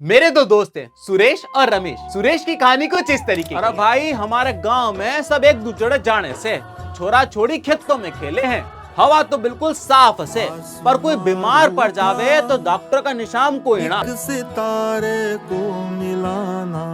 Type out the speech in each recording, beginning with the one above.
मेरे दो दोस्त हैं, सुरेश और रमेश। सुरेश की कहानी कुछ इस तरीके। अरे भाई, हमारे गांव में सब एक दूसरे जाने से छोरा छोड़ी खेतों में खेले हैं। हवा तो बिल्कुल साफ से, पर कोई बीमार पड़ जावे तो डॉक्टर का निशान कोई ना। सितारे को मिलाना।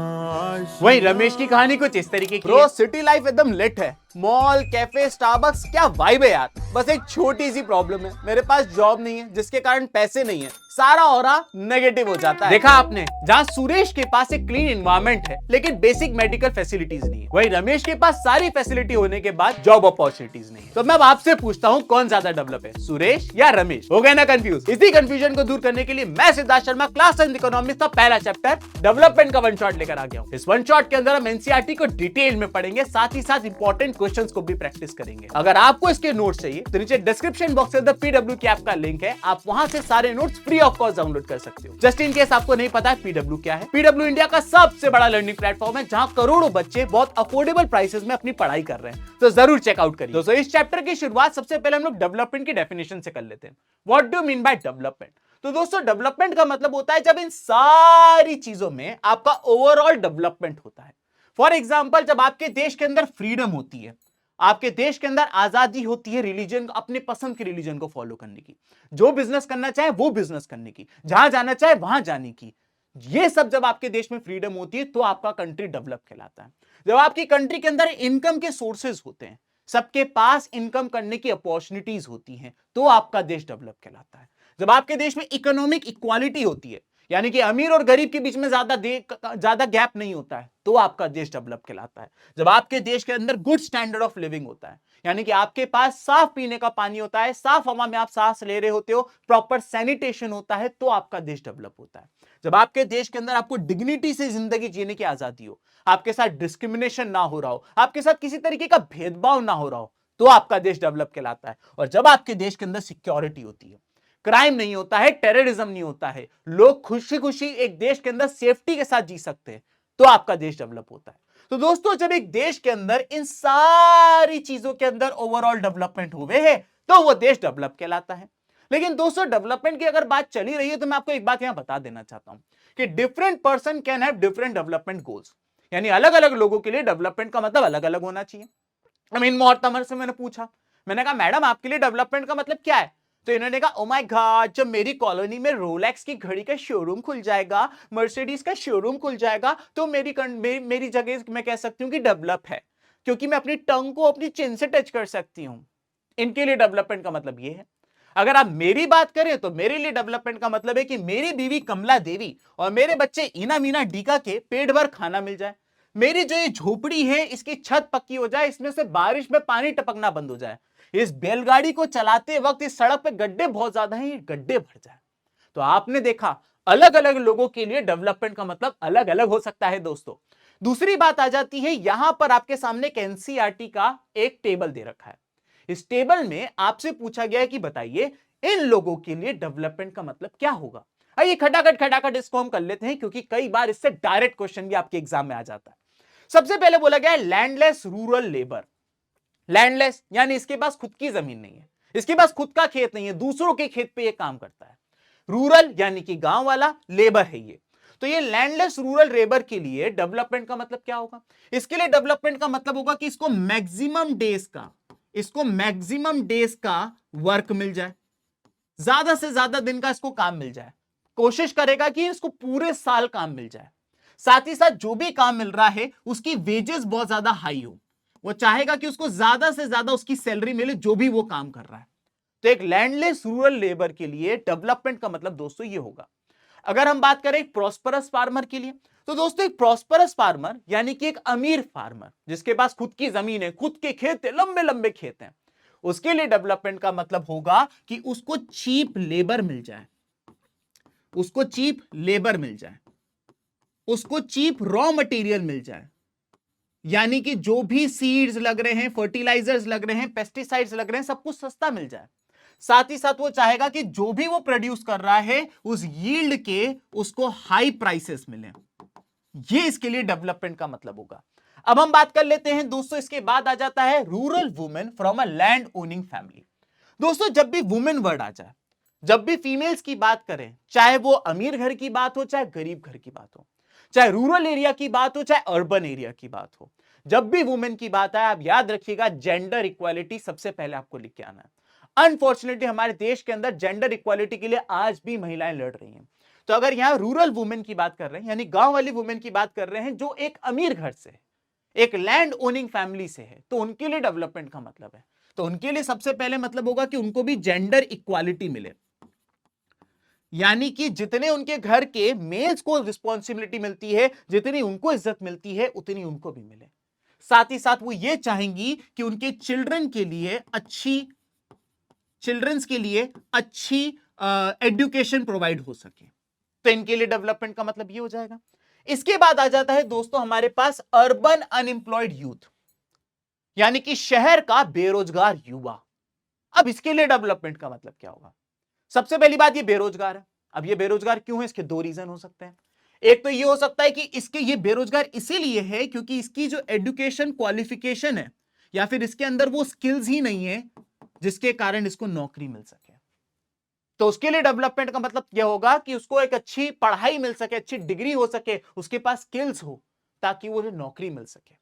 वही रमेश की कहानी कुछ इस तरीके की। ब्रो, सिटी लाइफ एकदम लेट है। मॉल, कैफे, स्टारबक्स, क्या वाइब है यार। बस एक छोटी सी प्रॉब्लम है, मेरे पास जॉब नहीं है, जिसके कारण पैसे नहीं है। सारा ऑरा नेगेटिव हो जाता है। देखा आपने, जहां सुरेश के पास एक क्लीन एनवायरनमेंट है लेकिन बेसिक मेडिकल फैसिलिटीज नहीं है, वही रमेश के पास सारी फैसिलिटी होने के बाद जॉब अपॉर्चुनिटीज नहीं है। तो मैं अब आपसे पूछता हूं, कौन ज्यादा डेवलप है, सुरेश या रमेश? हो गए ना कंफ्यूज? इसी कंफ्यूजन को दूर करने के लिए मैं सिद्धार्थ शर्मा क्लास 10 इकोनॉमिक्स का पहला चैप्टर डेवलपमेंट का वन शॉट लेकर आ गया हूं। इस वन शॉट के अंदर हम एनसीईआरटी को डिटेल में पढ़ेंगे, साथ ही साथ इंपॉर्टेंट क्वेश्चंस को भी प्रैक्टिस करेंगे। अगर आपको इसके नोट्स चाहिए तो नीचे डिस्क्रिप्शन बॉक्स में पीडब्ल्यू की ऐप का लिंक है, आप वहां से सारे notes free of cost download कर सकते हो। जस्ट इन केस आपको नहीं पता है पीडब्ल्यू क्या है, पीडब्ल्यू इंडिया का सबसे बड़ा लर्निंग प्लेटफॉर्म है जहां करोड़ों बच्चे बहुत अफोर्डेबल प्राइसेस में अपनी पढ़ाई कर रहे हैं, तो जरूर चेकआउट करिए। दोस्तों, इस चैप्टर की शुरुआत सबसे पहले हम लोग डेवलपमेंट की डेफिनेशन से कर लेते हैं। What do mean by development? तो दोस्तों, डेवलपमेंट का मतलब होता है जब इन सारी चीजों में आपका ओवरऑल डेवलपमेंट होता है। फॉर एग्जाम्पल, जब आपके देश के अंदर फ्रीडम होती है, आपके देश के अंदर आजादी होती है रिलीजन, अपने पसंद के रिलीजन को फॉलो करने की, जो बिजनेस करना चाहे वो बिजनेस करने की, जहां जाना चाहे वहां जाने की, ये सब जब आपके देश में फ्रीडम होती है तो आपका कंट्री डेवलप कहलाता है। जब आपकी कंट्री के अंदर इनकम के सोर्सेज होते हैं, सबके पास इनकम करने की अपॉर्चुनिटीज होती हैं, तो आपका देश डेवलप कहलाता है। जब आपके देश में इकोनॉमिक इक्वालिटी होती है, यानी कि अमीर और गरीब के बीच में ज्यादा गैप नहीं होता है, तो आपका देश डेवलप कहलाता है। जब आपके देश के अंदर गुड स्टैंडर्ड ऑफ लिविंग होता है, यानी कि आपके पास साफ पीने का पानी होता है, साफ हवा में आप सांस ले रहे होते हो, प्रॉपर सैनिटेशन होता है, तो आपका देश डेवलप होता है। जब आपके देश के अंदर आपको डिग्निटी से जिंदगी जीने की आजादी हो, आपके साथ डिस्क्रिमिनेशन ना हो रहा हो, आपके साथ किसी तरीके का भेदभाव ना हो रहा हो, तो आपका देश डेवलप कहलाता है। और जब आपके देश के अंदर सिक्योरिटी होती है, क्राइम नहीं होता है, टेररिज्म नहीं होता है, लोग खुशी खुशी एक देश के अंदर सेफ्टी के साथ जी सकते हैं, तो आपका देश डेवलप होता है। तो दोस्तों, जब एक देश के अंदर इन सारी चीजों के अंदर ओवरऑल डेवलपमेंट हुए हैं, तो वो देश डेवलप कहलाता है। लेकिन दोस्तों, डेवलपमेंट की अगर बात चली रही है तो मैं आपको एक बात यहां बता देना चाहता हूं कि different person can have different development goals, यानी अलग अलग लोगों के लिए डेवलपमेंट का मतलब अलग अलग होना चाहिए। मोहतमर से मैंने पूछा, मैंने कहा मैडम आपके लिए डेवलपमेंट का मतलब क्या है? तो इन्होंने कहा, ओ माय गॉड, जब मेरी कॉलोनी में रोलेक्स की घड़ी का शोरूम खुल जाएगा, मर्सिडीज का शोरूम खुल जाएगा, तो मेरी जगह मैं कह सकती हूँ कि डेवलप है, क्योंकि मैं अपनी टंग को अपनी चिन से टच कर सकती हूँ। इनके लिए डेवलपमेंट का मतलब ये है। अगर आप मेरी बात करें तो मेरे लिए डेवलपमेंट का मतलब है कि मेरी बीवी कमला देवी और मेरे बच्चे इना मीना डीका के पेट भर खाना मिल जाए, मेरी जो ये झोपड़ी है इसकी छत पक्की हो जाए, इसमें से बारिश में पानी टपकना बंद हो जाए, इस बैलगाड़ी को चलाते वक्त इस सड़क पे गड्ढे बहुत ज्यादा हैं, ये गड्ढे भर जाए। तो आपने देखा, अलग अलग लोगों के लिए डेवलपमेंट का मतलब अलग अलग हो सकता है। दोस्तों, दूसरी बात आ जाती है, यहां पर आपके सामने एक एनसीईआरटी का एक टेबल दे रखा है। इस टेबल में आपसे पूछा गया है कि बताइए इन लोगों के लिए डेवलपमेंट का मतलब क्या होगा। आइए खटाखट इसको हम कर लेते हैं, क्योंकि कई बार इससे डायरेक्ट क्वेश्चन भी आपके एग्जाम में आ जाता है। सबसे पहले बोला गया है लैंडलेस रूरल लेबर। लैंडलेस यानी इसके पास खुद की जमीन नहीं है, इसके पास खुद का खेत नहीं है, दूसरों के खेत पे ये काम करता है। रूरल यानी कि गांव वाला, लेबर है ये। तो ये लैंडलेस रूरल लेबर के लिए डेवलपमेंट का मतलब क्या होगा? इसके लिए डेवलपमेंट का मतलब होगा कि इसको मैक्सिमम डेज का वर्क मिल जाए, ज्यादा से ज्यादा दिन का इसको काम मिल जाए। कोशिश करेगा कि इसको पूरे साल काम मिल जाए। साथ ही साथ जो भी काम मिल रहा है उसकी वेजेस बहुत ज्यादा हाई हो, वो चाहेगा कि उसको ज्यादा से ज्यादा उसकी सैलरी मिले जो भी वो काम कर रहा है। तो एक लैंडलेस रूरल लेबर के लिए डेवलपमेंट का मतलब दोस्तों ये होगा। अगर हम बात करें एक प्रॉस्परस फार्मर के लिए, तो दोस्तों एक प्रॉस्परस फार्मर यानी कि एक अमीर फार्मर जिसके पास खुद की जमीन है, खुद के खेत है, लंबे लंबे खेत हैं, उसके लिए डेवलपमेंट का मतलब होगा कि उसको चीप लेबर मिल जाए, उसको चीप लेबर मिल जाए, उसको चीप रॉ मटेरियल मिल जाए, यानी कि जो भी सीड्स लग रहे हैं, फर्टिलाइजर्स लग रहे हैं, पेस्टिसाइड्स लग रहे हैं, सब कुछ सस्ता मिल जाए। साथ ही साथ वो चाहेगा कि जो भी वो प्रोड्यूस कर रहा है उस यील्ड के उसको हाई प्राइसेस मिले। ये इसके लिए डेवलपमेंट का मतलब होगा। अब हम बात कर लेते हैं दोस्तों, इसके बाद आ जाता है rural women from a land owning family. दोस्तों, जब भी वुमेन वर्ड आ जाए, जब भी फीमेल्स की बात करें, चाहे वो अमीर घर की बात हो, चाहे गरीब घर की बात हो, चाहे रूरल एरिया की बात हो, चाहे अर्बन एरिया की बात हो, जब भी वुमेन की बात आए, आप याद रखिएगा जेंडर इक्वालिटी सबसे पहले आपको लिख के आना है। अनफॉर्चुनेटली हमारे देश के अंदर जेंडर इक्वालिटी के लिए आज भी महिलाएं लड़ रही हैं। तो अगर यहां रूरल वुमेन की बात कर रहे हैं, यानी गांव वाली वुमेन की बात कर रहे हैं जो एक अमीर घर से है, एक लैंड ओनिंग फैमिली से है, तो उनके लिए डेवलपमेंट का मतलब है, तो उनके लिए सबसे पहले मतलब होगा कि उनको भी जेंडर इक्वालिटी मिले, यानी कि जितने उनके घर के मेल्स को रिस्पॉन्सिबिलिटी मिलती है, जितनी उनको इज्जत मिलती है, उतनी उनको भी मिले। साथ ही साथ वो ये चाहेंगी कि उनके चिल्ड्रंस के लिए अच्छी एजुकेशन प्रोवाइड हो सके, तो इनके लिए डेवलपमेंट का मतलब ये हो जाएगा। इसके बाद आ जाता है दोस्तों हमारे पास अर्बन अनएम्प्लॉयड यूथ, यानी कि शहर का बेरोजगार युवा। अब इसके लिए डेवलपमेंट का मतलब क्या होगा? सबसे पहली बात, ये बेरोजगार है। अब ये बेरोजगार क्यों है? इसके दो रीजन हो सकते हैं। एक तो ये हो सकता है कि ये बेरोजगार इसीलिए है क्योंकि इसकी जो एजुकेशन क्वालिफिकेशन है या फिर इसके अंदर वो स्किल्स ही नहीं है जिसके कारण इसको नौकरी मिल सके। तो उसके लिए डेवलपमेंट का मतलब यह होगा कि उसको एक अच्छी पढ़ाई मिल सके, अच्छी डिग्री हो सके, उसके पास स्किल्स हो, ताकि वो नौकरी मिल सके।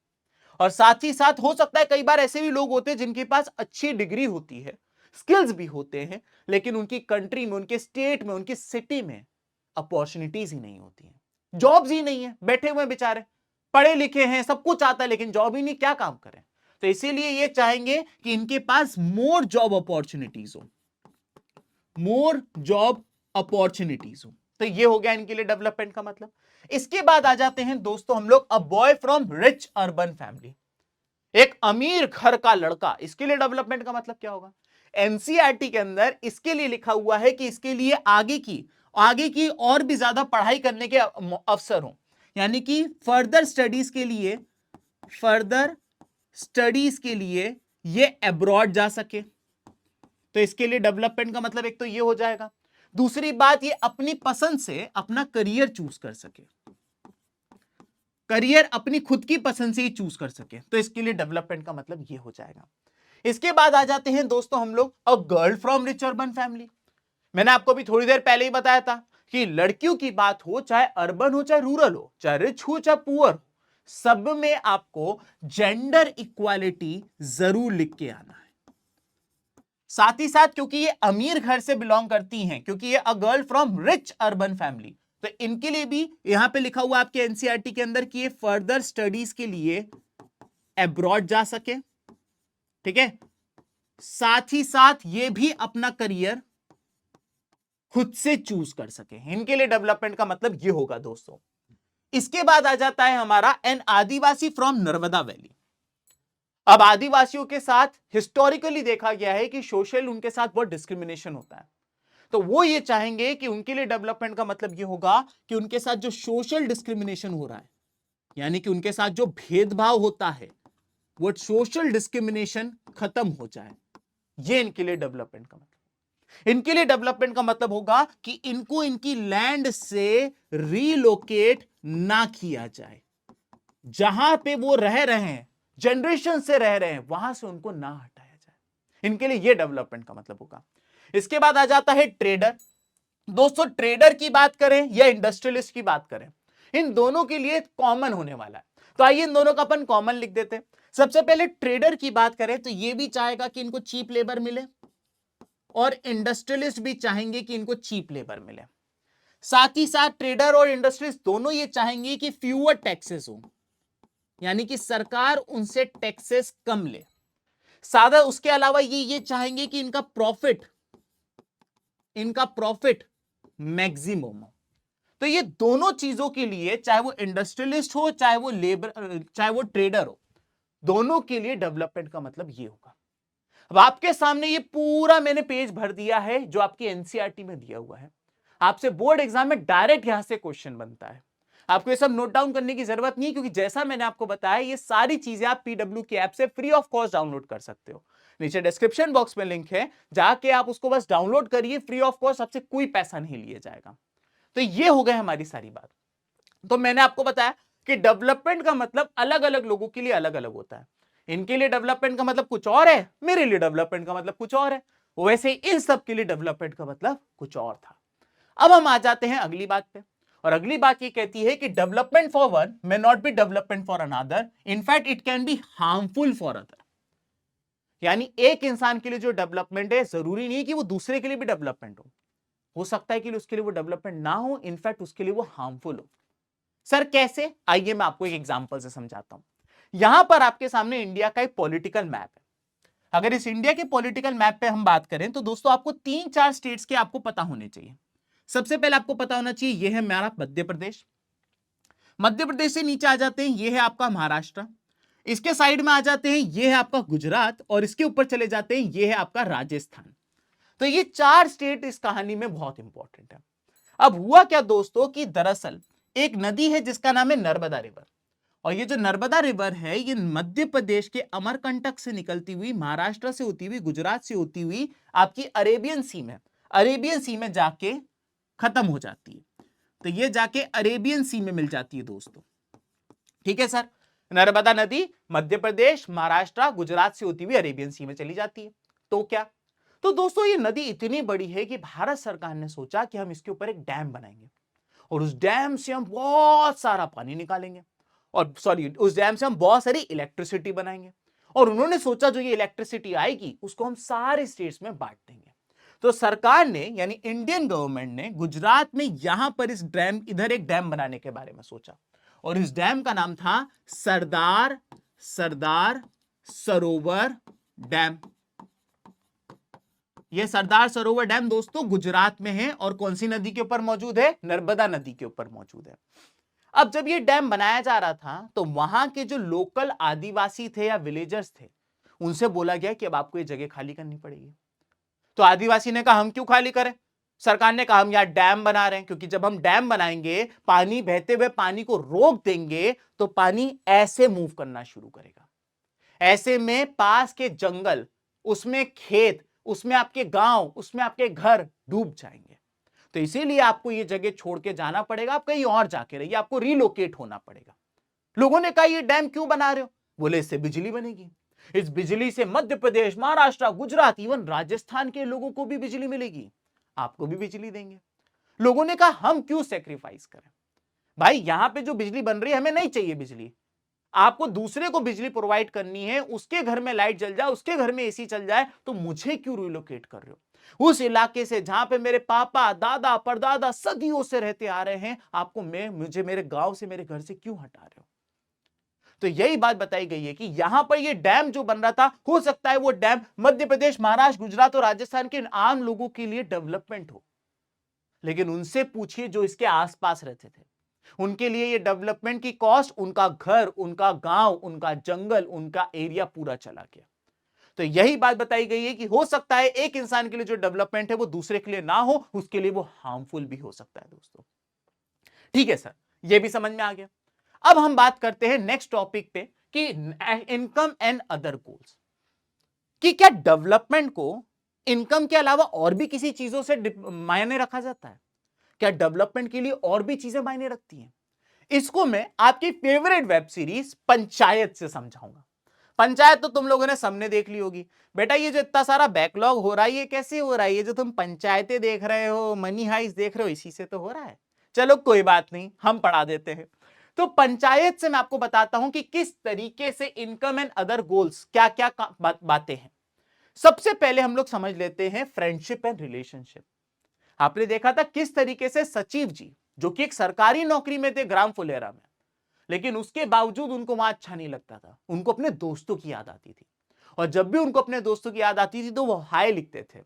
और साथ ही साथ हो सकता है कई बार ऐसे भी लोग होते हैं जिनके पास अच्छी डिग्री होती है, स्किल्स भी होते हैं, लेकिन उनकी कंट्री में, उनके स्टेट में, उनकी सिटी में अपॉर्चुनिटीज ही नहीं होती हैं, जॉब्स ही नहीं है, बैठे हुए बेचारे, पढ़े लिखे हैं, सब कुछ आता है, लेकिन जॉब ही नहीं, क्या काम करें। तो इसीलिए ये चाहेंगे कि इनके पास मोर जॉब अपॉर्चुनिटीज हो, मोर जॉब अपॉर्चुनिटीज हो। तो ये हो गया इनके लिए डेवलपमेंट का मतलब। इसके बाद आ जाते हैं दोस्तों हम लोग a boy from rich urban family, एक अमीर घर का लड़का, इसके लिए डेवलपमेंट का मतलब क्या होगा? एनसीईआरटी के अंदर इसके लिए लिखा हुआ है कि इसके लिए आगे की और भी ज्यादा पढ़ाई करने के अवसर हो, यानी कि फर्दर स्टडीज के लिए ये अब्रॉड जा सके। तो इसके लिए डेवलपमेंट का मतलब एक तो ये हो जाएगा। दूसरी बात, ये अपनी पसंद से अपना करियर चूज कर सके, करियर अपनी खुद की पसंद से ही चूज कर सके, तो इसके लिए डेवलपमेंट का मतलब ये हो जाएगा। इसके बाद आ जाते हैं दोस्तों हम लोग a girl from rich urban family. मैंने आपको भी थोड़ी देर पहले ही बताया था कि लड़कियों की बात हो, चाहे अर्बन हो, चाहे रूरल हो, चाहे रिच हो, चाहे पुअर हो, सब में आपको जेंडर इक्वालिटी जरूर लिख के आना है। साथ ही साथ क्योंकि ये अमीर घर से बिलोंग करती हैं, क्योंकि ये a girl from rich urban family, तो इनके लिए भी यहां पे लिखा हुआ आपके एनसीईआरटी के अंदर कि ये फर्दर स्टडीज के लिए अब्रॉड जा सके, ठीक है। साथ ही साथ ये भी अपना करियर खुद से चूज कर सके, इनके लिए डेवलपमेंट का मतलब ये होगा दोस्तों। इसके बाद आ जाता है हमारा an adivasi from Narmada valley. अब आदिवासियों के साथ हिस्टोरिकली देखा गया है कि सोशल उनके साथ बहुत डिस्क्रिमिनेशन होता है, तो वो ये चाहेंगे कि उनके लिए डेवलपमेंट का मतलब ये होगा कि उनके साथ जो सोशल डिस्क्रिमिनेशन हो रहा है, यानी कि उनके साथ जो भेदभाव होता है, वो सोशल डिस्क्रिमिनेशन खत्म हो जाए। ये इनके लिए डेवलपमेंट का मतलब। इनके लिए डेवलपमेंट का मतलब होगा कि इनको इनकी लैंड से रीलोकेट ना किया जाए, जहां पे वो रह रहे हैं, जनरेशन से रह रहे हैं, वहां से उनको ना हटाया जाए। इनके लिए ये डेवलपमेंट का मतलब होगा। इसके बाद आ जाता है ट्रेडर। दोस्तों ट्रेडर की बात करें या इंडस्ट्रियलिस्ट की बात करें, इन दोनों के लिए कॉमन होने वाला है, तो आइए इन दोनों का अपन कॉमन लिख देते हैं। सबसे पहले ट्रेडर की बात करें तो ये भी चाहेगा कि इनको चीप लेबर मिले, और इंडस्ट्रियलिस्ट भी चाहेंगे कि इनको चीप लेबर मिले। साथ ही साथ ट्रेडर और इंडस्ट्रियलिस्ट दोनों ये चाहेंगे कि फ्यूअर टैक्सेस हो, यानी कि सरकार उनसे टैक्सेस कम ले। सादा उसके अलावा ये चाहेंगे कि इनका प्रॉफिट मैक्सिमम हो। तो ये दोनों चीजों के लिए, चाहे वो इंडस्ट्रियलिस्ट हो, चाहे वो ट्रेडर हो, दोनों के लिए डेवलपमेंट का मतलब ये होगा। अब आपके सामने ये पूरा मैंने पेज भर दिया है जो आपकी एनसीईआरटी में दिया हुआ है। आपसे बोर्ड एग्जाम में डायरेक्ट यहां से क्वेश्चन बनता है। आपको ये सब नोट डाउन करने की जरूरत नहीं, क्योंकि जैसा मैंने आपको बताया ये सारी चीजें आप पीडब्ल्यू की ऐप से फ्री ऑफ कॉस्ट डाउनलोड कर सकते हो। नीचे डिस्क्रिप्शन बॉक्स में लिंक है, जाके आप उसको बस डाउनलोड करिए, फ्री ऑफ कॉस्ट, आपसे कोई पैसा नहीं लिया जाएगा। तो ये हो गए हमारी सारी बात। तो मैंने आपको बताया कि डेवलपमेंट का मतलब अलग अलग लोगों के लिए अलग अलग होता है। इनके लिए डेवलपमेंट का मतलब कुछ और है, मेरे लिए डेवलपमेंट का मतलब कुछ और है। वैसे इन सब के लिए डेवलपमेंट का मतलब कुछ और था। अब हम आ जाते हैं अगली बात पे, और अगली बात ये कहती है कि development for one may not be development for another, in fact it can be harmful for other. यानी एक इंसान के लिए जो डेवलपमेंट है जरूरी नहीं कि वो दूसरे के लिए भी डेवलपमेंट हो सकता है कि उसके लिए वो डेवलपमेंट ना हो, इनफैक्ट उसके लिए वो हार्मफुल हो। सर कैसे? आइए मैं आपको एक एग्जांपल से समझाता हूं। यहां पर आपके सामने इंडिया का एक पॉलिटिकल मैप है। अगर इस इंडिया के पॉलिटिकल मैप पे हम बात करें तो दोस्तों आपको 3-4 स्टेट्स के आपको पता होने चाहिए। सबसे पहले आपको पता होना चाहिए यह है हमारा मध्य प्रदेश। मध्य प्रदेश से नीचे आ जाते हैं यह है आपका महाराष्ट्र। इसके साइड में आ जाते हैं यह है आपका गुजरात, और इसके ऊपर चले जाते हैं यह है आपका राजस्थान। तो ये 4 स्टेट इस कहानी में बहुत इंपॉर्टेंट है। अब हुआ क्या दोस्तों कि दरअसल एक नदी है जिसका नाम है नर्मदा रिवर, और ये जो नर्मदा रिवर है ये मध्य प्रदेश के अमरकंटक से निकलती हुई, महाराष्ट्र से होती हुई, गुजरात से होती हुई आपकी अरेबियन सी में जाके खत्म हो जाती है। तो ये जाके अरेबियन सी में मिल जाती है दोस्तों। ठीक है सर, नर्मदा नदी मध्य प्रदेश, महाराष्ट्र, गुजरात से होती हुई अरेबियन सी में चली जाती है। तो क्या? तो दोस्तों ये नदी इतनी बड़ी है कि भारत सरकार ने सोचा कि हम इसके ऊपर एक डैम बनाएंगे, और उस डैम से हम बहुत सारा पानी निकालेंगे, और उस डैम से हम बहुत सारी इलेक्ट्रिसिटी बनाएंगे, और उन्होंने सोचा जो ये इलेक्ट्रिसिटी आएगी उसको हम सारे स्टेट्स में बांट देंगे। तो सरकार ने यानी इंडियन गवर्नमेंट ने गुजरात में यहां पर इस डैम, इधर एक डैम बनाने के बारे में सोचा, और इस डैम का नाम था सरदार सरोवर डैम। यह सरदार सरोवर डैम दोस्तों गुजरात में है, और कौन सी नदी के ऊपर मौजूद है? नर्मदा नदी के ऊपर मौजूद है। अब जब ये डैम बनाया जा रहा था तो वहां के जो लोकल आदिवासी थे या विलेजर्स थे उनसे बोला गया कि अब आपको ये जगह खाली करनी पड़ेगी। तो आदिवासी ने कहा हम क्यों खाली करें? सरकार ने कहा हम यार डैम बना रहे हैं, क्योंकि जब हम डैम बनाएंगे, पानी बहते हुए पानी को रोक देंगे तो पानी ऐसे मूव करना शुरू करेगा। ऐसे में पास के जंगल, उसमें खेत, उसमें आपके गांव, उसमें आपके घर डूब जाएंगे। तो इसीलिए आपको ये जगह छोड़ के जाना पड़ेगा, आप कहीं और जाके रहिए, आपको रिलोकेट होना पड़ेगा। लोगों ने कहा ये डैम क्यों बना रहे हो? बोले इससे बिजली बनेगी, इस बिजली से मध्य प्रदेश, महाराष्ट्र, गुजरात, इवन राजस्थान के लोगों को भी बिजली मिलेगी, आपको भी बिजली देंगे। लोगों ने कहा हम क्यों सेक्रीफाइस करें? भाई यहां पे जो बिजली बन रही है हमें नहीं चाहिए बिजली, आपको दूसरे को बिजली प्रोवाइड करनी है, उसके घर में लाइट जल जाए, उसके घर में एसी चल जाए, तो मुझे क्यों रिलोकेट कर रहे हो? उस इलाके से जहां पे मेरे पापा, दादा, परदादा सदियों से रहते आ रहे हैं, आपको मुझे मेरे गांव से, मेरे घर से क्यों हटा रहे हो? तो यही बात बताई गई है कि यहां पर ये डैम जो बन रहा था, हो सकता है वो डैम मध्य प्रदेश, महाराष्ट्र, गुजरात और राजस्थान के आम लोगों के लिए डेवलपमेंट हो, लेकिन उनसे पूछिए जो इसके आसपास रहते थे, उनके लिए ये डेवलपमेंट की कॉस्ट, उनका घर, उनका गांव, उनका जंगल, उनका एरिया पूरा चला गया। तो यही बात बताई गई है कि हो सकता है एक इंसान के लिए जो डेवलपमेंट है वो दूसरे के लिए ना हो, उसके लिए वो हार्मफुल भी हो सकता है दोस्तों। ठीक है सर, ये भी समझ में आ गया। अब हम बात करते हैं नेक्स्ट टॉपिक पे कि इनकम एंड अदर गोल्स, कि क्या डेवलपमेंट को इनकम के अलावा और भी किसी चीजों से मायने रखा जाता है? क्या डेवलपमेंट के लिए और भी चीजें मायने रखती हैं? इसको मैं आपकी फेवरेट वेब सीरीज पंचायत से समझाऊंगा। पंचायत तो तुम लोगों ने सबने देख ली होगी। बेटा ये जो इतना सारा बैकलॉग हो रहा है ये कैसे हो रहा है? ये जो तुम पंचायतें देख रहे हो, मनी हाइस्ट देख रहे हो, इसी से तो हो रहा है। चलो कोई बात नहीं, हम पढ़ा देते हैं। तो पंचायत से मैं आपको बताता हूं कि किस तरीके से इनकम एंड अदर गोल्स क्या क्या बातें हैं। सबसे पहले हम लोग समझ लेते हैं फ्रेंडशिप एंड रिलेशनशिप। आपने देखा था किस तरीके से सचिव जी, जो कि एक सरकारी नौकरी में थे ग्राम फुलेरा में, लेकिन उसके बावजूद उनको वहां अच्छा नहीं लगता था, उनको अपने दोस्तों की याद आती थी, और जब भी उनको अपने दोस्तों की याद आती थी तो वो हाय लिखते थे।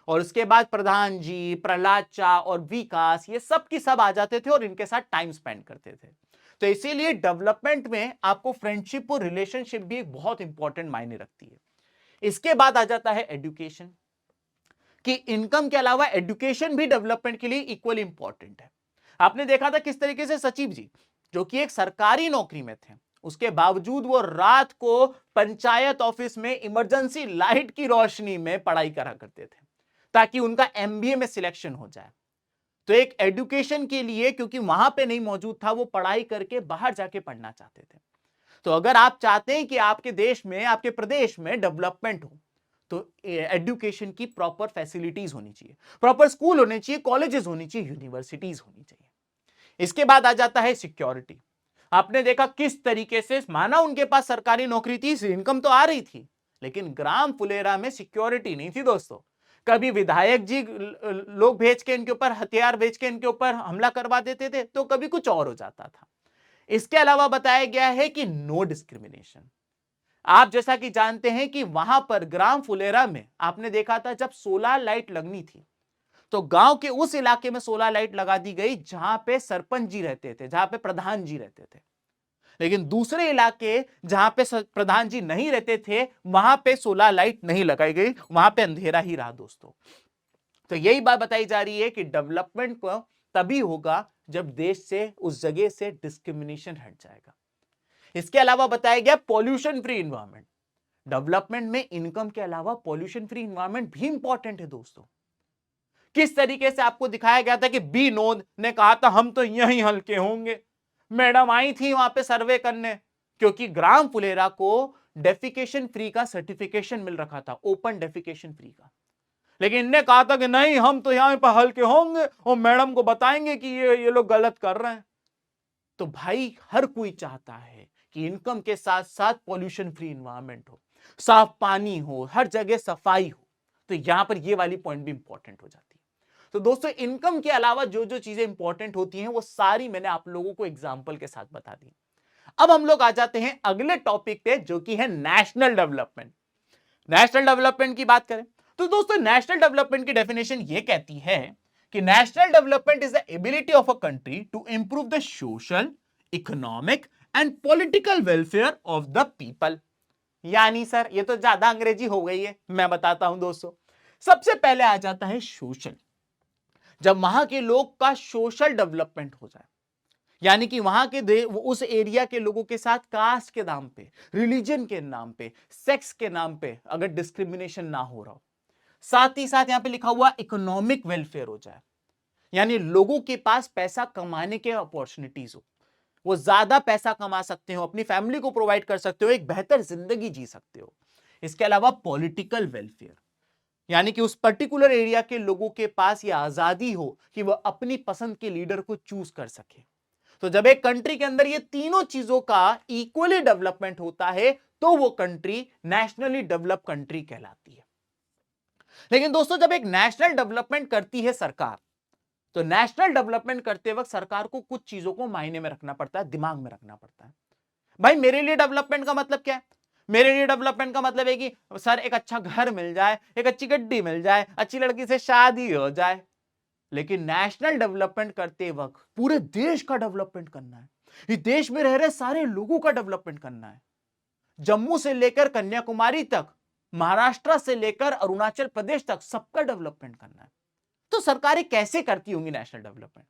और उसके बाद प्रधान जी, प्रहलाद चा और विकास, ये सब की सब आ जाते थे और इनके साथ टाइम स्पेंड करते थे। तो इसीलिए डेवलपमेंट में आपको फ्रेंडशिप और रिलेशनशिप भी एक बहुत इंपॉर्टेंट मायने रखती है। इसके बाद आ जाता है एजुकेशन, कि इनकम के अलावा एजुकेशन भी डेवलपमेंट के लिए इक्वल इंपॉर्टेंट है। आपने देखा था किस तरीके से सचिव जी, जो कि एक सरकारी नौकरी में थे, उसके बावजूद वो रात को पंचायत ऑफिस में इमरजेंसी लाइट की रोशनी में पढ़ाई करा करते थे ताकि उनका एमबीए में सिलेक्शन हो जाए। तो एक एजुकेशन के लिए, क्योंकि वहां पे नहीं मौजूद था, वो पढ़ाई करके बाहर जाके पढ़ना चाहते थे। तो अगर आप चाहते हैं कि आपके देश में, आपके प्रदेश में डेवलपमेंट हो, तो एजुकेशन की प्रॉपर फैसिलिटीज होनी चाहिए, प्रॉपर स्कूल होने चाहिए, कॉलेजेस होनी चाहिए, यूनिवर्सिटीज होनी चाहिए। इसके बाद आ जाता है सिक्योरिटी। आपने देखा किस तरीके से, माना उनके पास सरकारी नौकरी थी, इनकम तो आ रही थी, लेकिन ग्राम फुलेरा में सिक्योरिटी नहीं थी दोस्तों। कभी विधायक जी लोग भेज के इनके ऊपर, हथियार भेज के इनके ऊपर हमला करवा देते थे, तो कभी कुछ और हो जाता था। इसके अलावा बताया गया है कि नो डिस्क्रिमिनेशन। आप जैसा कि जानते हैं कि वहां पर ग्राम फुलेरा में आपने देखा था जब सोलर लाइट लगनी थी, तो गांव के उस इलाके में सोलर लाइट लगा दी गई जहां पे सरपंच जी रहते थे, जहां पे प्रधान जी रहते थे। लेकिन दूसरे इलाके जहां पे प्रधान जी नहीं रहते थे, वहां पे सोलर लाइट नहीं लगाई गई, वहां पे अंधेरा ही रहा दोस्तों। तो यही बात बताई जा रही है कि डेवलपमेंट को तभी होगा जब देश से, उस जगह से डिस्क्रिमिनेशन हट जाएगा। इसके अलावा बताया गया पॉल्यूशन फ्री इन्वायरमेंट। डेवलपमेंट में इनकम के अलावा पॉल्यूशन फ्री इन्वायरमेंट भी इंपॉर्टेंट है दोस्तों। किस तरीके से आपको दिखाया गया था कि बी नोद ने कहा था हम तो यहीं हल्के होंगे। मैडम आई थी वहां पे सर्वे करने, क्योंकि ग्राम फुलेरा को डेफिकेशन फ्री का सर्टिफिकेशन मिल रखा था, ओपन डेफिकेशन फ्री का। लेकिन इनने कहा था कि नहीं, हम तो यहां पर हल्के होंगे और मैडम को बताएंगे कि ये लोग गलत कर रहे हैं। तो भाई हर कोई चाहता है कि इनकम के साथ साथ पॉल्यूशन फ्री इन्वायरमेंट हो, साफ पानी हो, हर जगह सफाई हो। तो यहां पर ये वाली पॉइंट भी इंपॉर्टेंट हो जाती है। तो दोस्तों, इनकम के अलावा जो जो चीजें इंपॉर्टेंट होती हैं वो सारी मैंने आप लोगों को एग्जांपल के साथ बता दी। अब हम लोग आ जाते हैं अगले टॉपिक पे, जो कि है नेशनल डेवलपमेंट। नेशनल डेवलपमेंट की बात करें तो दोस्तों, नेशनल डेवलपमेंट की डेफिनेशन ये कहती है कि national development is the ability of a country to improve the social, economic and political welfare of the people. यानी सर, ये तो ज्यादा अंग्रेजी हो गई है, मैं बताता हूं दोस्तों। सबसे पहले आ जाता है सोशल। जब वहां के लोग का सोशल डेवलपमेंट हो जाए, यानी कि वहां के उस एरिया के लोगों के साथ कास्ट के नाम पे, रिलीजन के नाम पे, सेक्स के नाम पे अगर डिस्क्रिमिनेशन ना हो रहा हो, साथ ही साथ यहां पे लिखा हुआ इकोनॉमिक वेलफेयर हो जाए, यानी लोगों के पास पैसा कमाने के अपॉर्चुनिटीज हो, वो ज्यादा पैसा कमा सकते हो, अपनी फैमिली को प्रोवाइड कर सकते हो, एक बेहतर जिंदगी जी सकते हो। इसके अलावा पॉलिटिकल वेलफेयर, यानी कि उस पर्टिकुलर एरिया के लोगों के पास यह आजादी हो कि वह अपनी पसंद के लीडर को चूज कर सके। तो जब एक कंट्री के अंदर ये तीनों चीजों का इक्वली डेवलपमेंट होता है, तो वो कंट्री नेशनली डेवलप कंट्री कहलाती है। लेकिन दोस्तों, जब एक नेशनल डेवलपमेंट करती है सरकार, तो नेशनल डेवलपमेंट करते वक्त सरकार को कुछ चीजों को मायने में रखना पड़ता है, दिमाग में रखना पड़ता है। भाई, मेरे लिए डेवलपमेंट का मतलब क्या है? मेरे लिए डेवलपमेंट का मतलब है कि सर एक अच्छा घर मिल जाए, एक अच्छी गड्डी मिल जाए, अच्छी लड़की से शादी हो जाए। लेकिन नेशनल डेवलपमेंट करते वक्त पूरे देश का डेवलपमेंट करना है, इस देश में रह रहे सारे लोगों का डेवलपमेंट करना है। जम्मू से लेकर कन्याकुमारी तक, महाराष्ट्र से लेकर अरुणाचल प्रदेश तक सबका डेवलपमेंट करना है। तो सरकारें कैसे करती होंगी नेशनल डेवलपमेंट?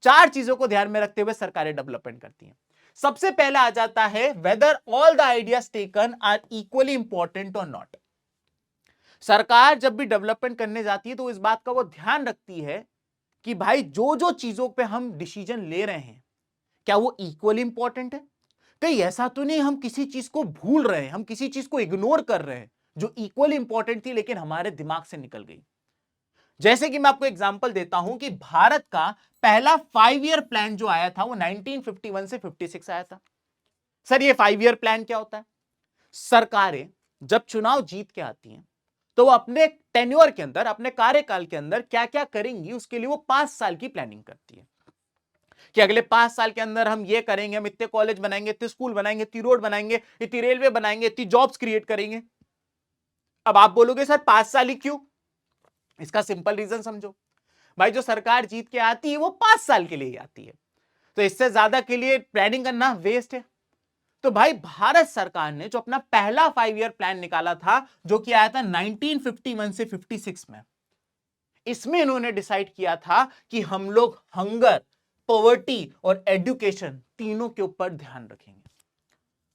चार चीजों को ध्यान में रखते हुए सरकारें डेवलपमेंट करती हैं। सबसे पहला आ जाता है whether all the ideas taken are equally important और नॉट। सरकार जब भी डेवलपमेंट करने जाती है तो इस बात का वो ध्यान रखती है कि भाई जो जो चीजों पे हम डिसीजन ले रहे हैं, क्या वो इक्वली इंपॉर्टेंट है? कहीं ऐसा तो नहीं हम किसी चीज को भूल रहे हैं, हम किसी चीज को इग्नोर कर रहे हैं जो इक्वली इंपॉर्टेंट थी लेकिन हमारे दिमाग से निकल गई। जैसे कि मैं आपको एग्जांपल देता हूं कि भारत का पहला 5 ईयर प्लान जो आया था वो 1951 से 56 आया था। सर, ये 5 ईयर प्लान क्या होता है? सरकारें जब चुनाव जीत के आती हैं तो वो अपने टेन्योर के अंदर, अपने कार्यकाल के अंदर क्या क्या करेंगी, उसके लिए वो 5 साल की प्लानिंग करती है कि अगले 5 साल के अंदर हम ये करेंगे, हम इतने कॉलेज बनाएंगे, इतने स्कूल बनाएंगे, इतनी रोड बनाएंगे, इतनी रेलवे बनाएंगे, इतनी जॉब्स क्रिएट करेंगे। अब आप बोलोगे सर 5 साल ही क्यों? इसका सिंपल रीजन समझो। भाई, जो सरकार जीत के आती है वो 5 साल के लिए ही आती है, तो इससे ज्यादा के लिए प्लानिंग करना वेस्ट है। तो भाई, भारत सरकार ने जो अपना पहला 5 ईयर प्लान निकाला था, जो कि आया था 1951 से 56 में, इसमें इन्होंने डिसाइड किया था कि हम लोग हंगर, पॉवर्टी और एजुकेशन तीनों के ऊपर ध्यान रखेंगे।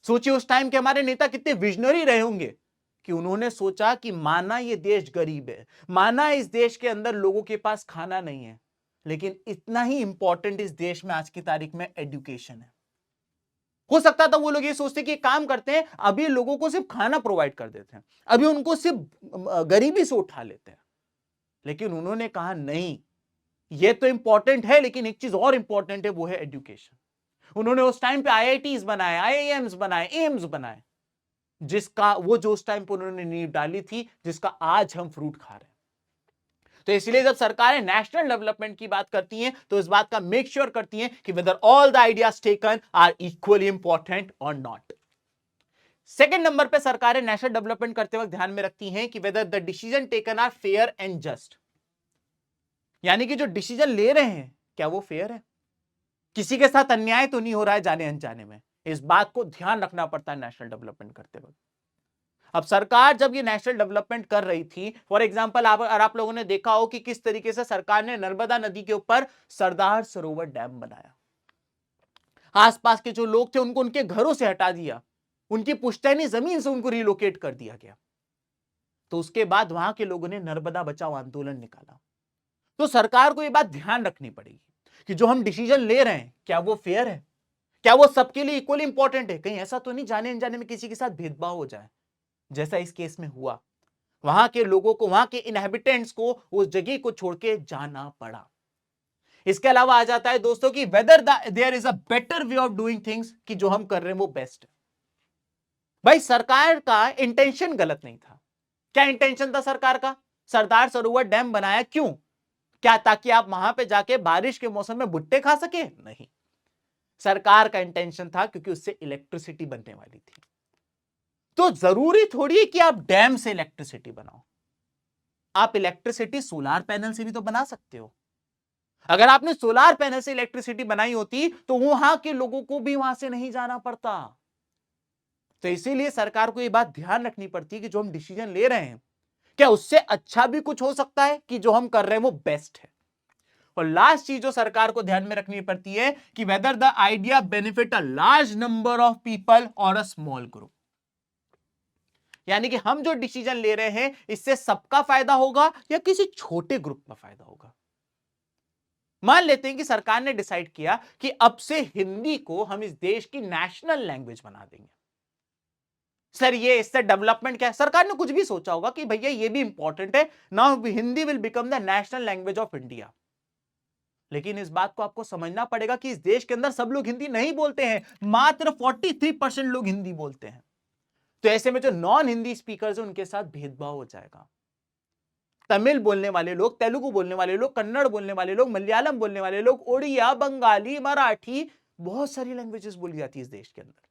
सोचिए उस टाइम के हमारे नेता कितने विजनरी रहे होंगे कि उन्होंने सोचा कि माना ये देश गरीब है, माना इस देश के अंदर लोगों के पास खाना नहीं है, लेकिन इतना ही इंपॉर्टेंट इस देश में आज की तारीख में एजुकेशन है। हो सकता था वो लोग ये सोचते कि काम करते हैं, अभी लोगों को सिर्फ खाना प्रोवाइड कर देते हैं, अभी उनको सिर्फ गरीबी से उठा लेते हैं। लेकिन उन्होंने कहा नहीं, ये तो इंपॉर्टेंट है, लेकिन एक चीज और इंपॉर्टेंट है, वो है एजुकेशन। उन्होंने उस टाइम पे आईआईटीज बनाए, आईआईएम्स बनाए, एम्स बनाए, जिसका वो जो उस टाइम पे उन्होंने नींव डाली थी, जिसका आज हम फ्रूट खा रहे हैं। तो इसलिए जब सरकारें नेशनल डेवलपमेंट की बात करती हैं तो इस बात का मेक श्योर करती हैं कि whether all the ideas taken are equally important और नॉट। सेकंड नंबर पे सरकारें नेशनल डेवलपमेंट करते वक्त ध्यान में रखती हैं कि whether the decision taken are fair and just, यानी कि जो डिसीजन ले रहे हैं क्या वो फेयर है, किसी के साथ अन्याय तो नहीं हो रहा है जाने अनजाने में। इस बात को ध्यान रखना पड़ता है नेशनल डेवलपमेंट करते वक्त। अब सरकार जब ये नेशनल डेवलपमेंट कर रही थी, फॉर एग्जांपल आप लोगों ने देखा हो कि किस तरीके से सरकार ने नर्मदा नदी के ऊपर सरदार सरोवर डैम बनाया। आसपास के जो लोग थे उनको उनके घरों से हटा दिया, उनकी पुश्तैनी जमीन से उनको रिलोकेट कर दिया गया। तो उसके बाद वहां के लोगों ने नर्मदा बचाओ आंदोलन निकाला। तो सरकार को यह बात ध्यान रखनी पड़ेगी कि जो हम डिसीजन ले रहे हैं क्या वो फेयर है, क्या वो सबके लिए इक्वली इंपॉर्टेंट है। कहीं ऐसा तो नहीं जाने अनजाने में किसी के साथ भेदभाव हो जाए, जैसा इस केस में हुआ। वहां के लोगों को, वहां के इनहेबिटेंट्स को उस जगह को छोड़ के जाना पड़ा। इसके अलावा आ जाता है दोस्तों कि whether there is a better way of doing things, कि जो हम कर रहे हैं वो बेस्ट है। भाई सरकार का इंटेंशन गलत नहीं था। क्या इंटेंशन था सरकार का? सरदार सरोवर डैम बनाया क्यों? क्या ताकि आप वहां पे जाके बारिश के मौसम में भुट्टे खा सके? नहीं, सरकार का इंटेंशन था क्योंकि उससे इलेक्ट्रिसिटी बनने वाली थी। तो जरूरी थोड़ी है कि आप डैम से इलेक्ट्रिसिटी बनाओ, आप इलेक्ट्रिसिटी सोलार पैनल से भी तो बना सकते हो। अगर आपने सोलार पैनल से इलेक्ट्रिसिटी बनाई होती तो वहां के लोगों को भी वहां से नहीं जाना पड़ता। तो इसीलिए सरकार को यह बात ध्यान रखनी पड़ती है कि जो हम डिसीजन ले रहे हैं क्या उससे अच्छा भी कुछ हो सकता है, कि जो हम कर रहे हैं वो बेस्ट है। और लास्ट चीज जो सरकार को ध्यान में रखनी पड़ती है कि whether the idea benefit a large number of people और अ स्मॉल ग्रुप, यानी कि हम जो डिसीजन ले रहे हैं इससे सबका फायदा होगा या किसी छोटे ग्रुप का फायदा होगा। मान लेते हैं कि सरकार ने डिसाइड किया कि अब से हिंदी को हम इस देश की नेशनल लैंग्वेज बना देंगे। सर ये इससे डेवलपमेंट क्या है? सरकार ने कुछ भी सोचा होगा कि भैया ये भी इंपॉर्टेंट है, now Hindi will become the national language of India. लेकिन इस बात को आपको समझना पड़ेगा कि इस देश के अंदर सब लोग हिंदी नहीं बोलते हैं, मात्र 43% लोग हिंदी बोलते हैं। तो ऐसे में जो नॉन हिंदी स्पीकर्स हैं उनके साथ भेदभाव हो जाएगा। तमिल बोलने वाले लोग, तेलुगु बोलने वाले लोग, कन्नड़ बोलने वाले लोग, मलयालम बोलने वाले लोग, उड़िया, बंगाली, मराठी, बहुत सारी लैंग्वेजेस बोली जाती है इस देश के अंदर।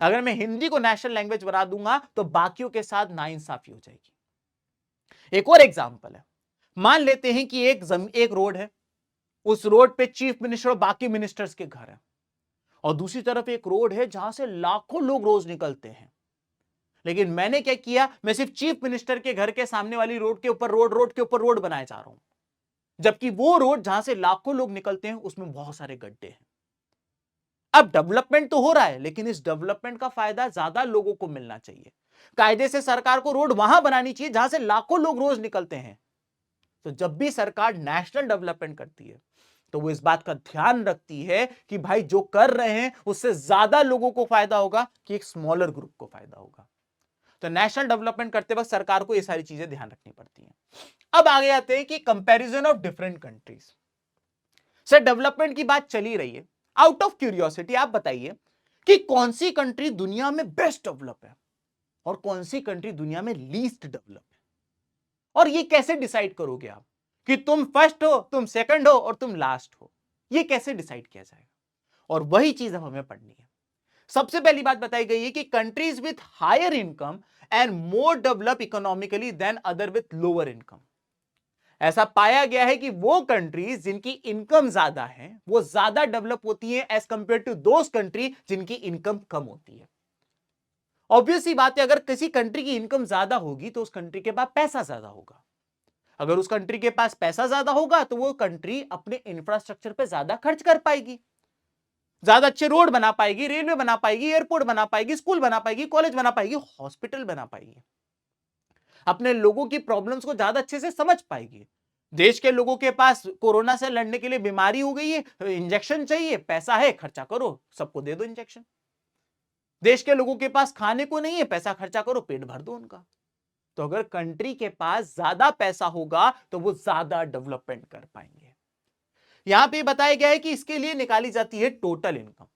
अगर मैं हिंदी को नेशनल लैंग्वेज बना दूंगा तो बाकियों के साथ नाइंसाफी हो जाएगी। एक और एग्जांपल है, मान लेते हैं कि एक रोड है, उस रोड पे चीफ मिनिस्टर और बाकी मिनिस्टर्स के घर है, और दूसरी तरफ एक रोड है जहां से लाखों लोग रोज निकलते हैं। लेकिन मैंने क्या किया, मैं सिर्फ चीफ मिनिस्टर के घर के सामने वाली रोड के ऊपर रोड बनाए जा रहा हूं, जबकि वो रोड जहां से लाखों लोग निकलते हैं उसमें बहुत सारे गड्ढे हैं। अब डेवलपमेंट तो हो रहा है, लेकिन इस डेवलपमेंट का फायदा ज्यादा लोगों को मिलना चाहिए। कायदे से सरकार को रोड वहां बनानी चाहिए जहां से लाखों लोग रोज निकलते हैं। तो जब भी सरकार नेशनल डेवलपमेंट करती है तो वो इस बात का ध्यान रखती है कि भाई जो कर रहे हैं उससे ज्यादा लोगों को फायदा होगा कि एक स्मॉलर ग्रुप को फायदा होगा। तो नेशनल डेवलपमेंट करते वक्त सरकार को ये सारी चीजें ध्यान रखनी पड़ती हैं। अब आगे आते हैं कि comparison of different countries. Sir development की बात चली रही है, आउट ऑफ क्यूरियोसिटी आप बताइए कि कौन सी कंट्री दुनिया में बेस्ट डेवलप है और कौन सी कंट्री दुनिया में लीस्ट डेवलप है, और ये कैसे डिसाइड करोगे आप कि तुम फर्स्ट हो, तुम सेकंड हो और तुम लास्ट हो? ये कैसे डिसाइड किया जाएगा? और वही चीज अब हमें पढ़नी है। सबसे पहली बात बताई गई है कि countries with higher income and more develop economically than other with lower income. ऐसा पाया गया है कि वो कंट्रीज जिनकी इनकम ज्यादा है वो ज्यादा डेवलप होती हैं as compare to those country जिनकी इनकम कम होती है। ऑब्वियस सी बात है, अगर किसी कंट्री की इनकम ज्यादा होगी तो उस कंट्री के पास पैसा ज्यादा होगा। अगर उस कंट्री के पास पैसा ज्यादा होगा तो वो कंट्री अपने इंफ्रास्ट्रक्चर पे ज्यादा खर्च कर पाएगी, ज्यादा अच्छे रोड बना पाएगी, रेलवे बना पाएगी, एयरपोर्ट बना पाएगी, स्कूल बना पाएगी, कॉलेज बना पाएगी, हॉस्पिटल बना पाएगी, अपने लोगों की प्रॉब्लम्स को ज्यादा अच्छे से समझ पाएगी। देश के लोगों के पास कोरोना से लड़ने के लिए बीमारी हो गई है, इंजेक्शन चाहिए, पैसा है, खर्चा करो, सबको दे दो इंजेक्शन। देश के लोगों के पास खाने को नहीं है, पैसा खर्चा करो, पेट भर दो उनका। तो अगर कंट्री के पास ज्यादा पैसा होगा तो वो ज्यादा डेवलपमेंट कर पाएंगे। यहां पे बताया गया है कि इसके लिए निकाली जाती है टोटल इनकम।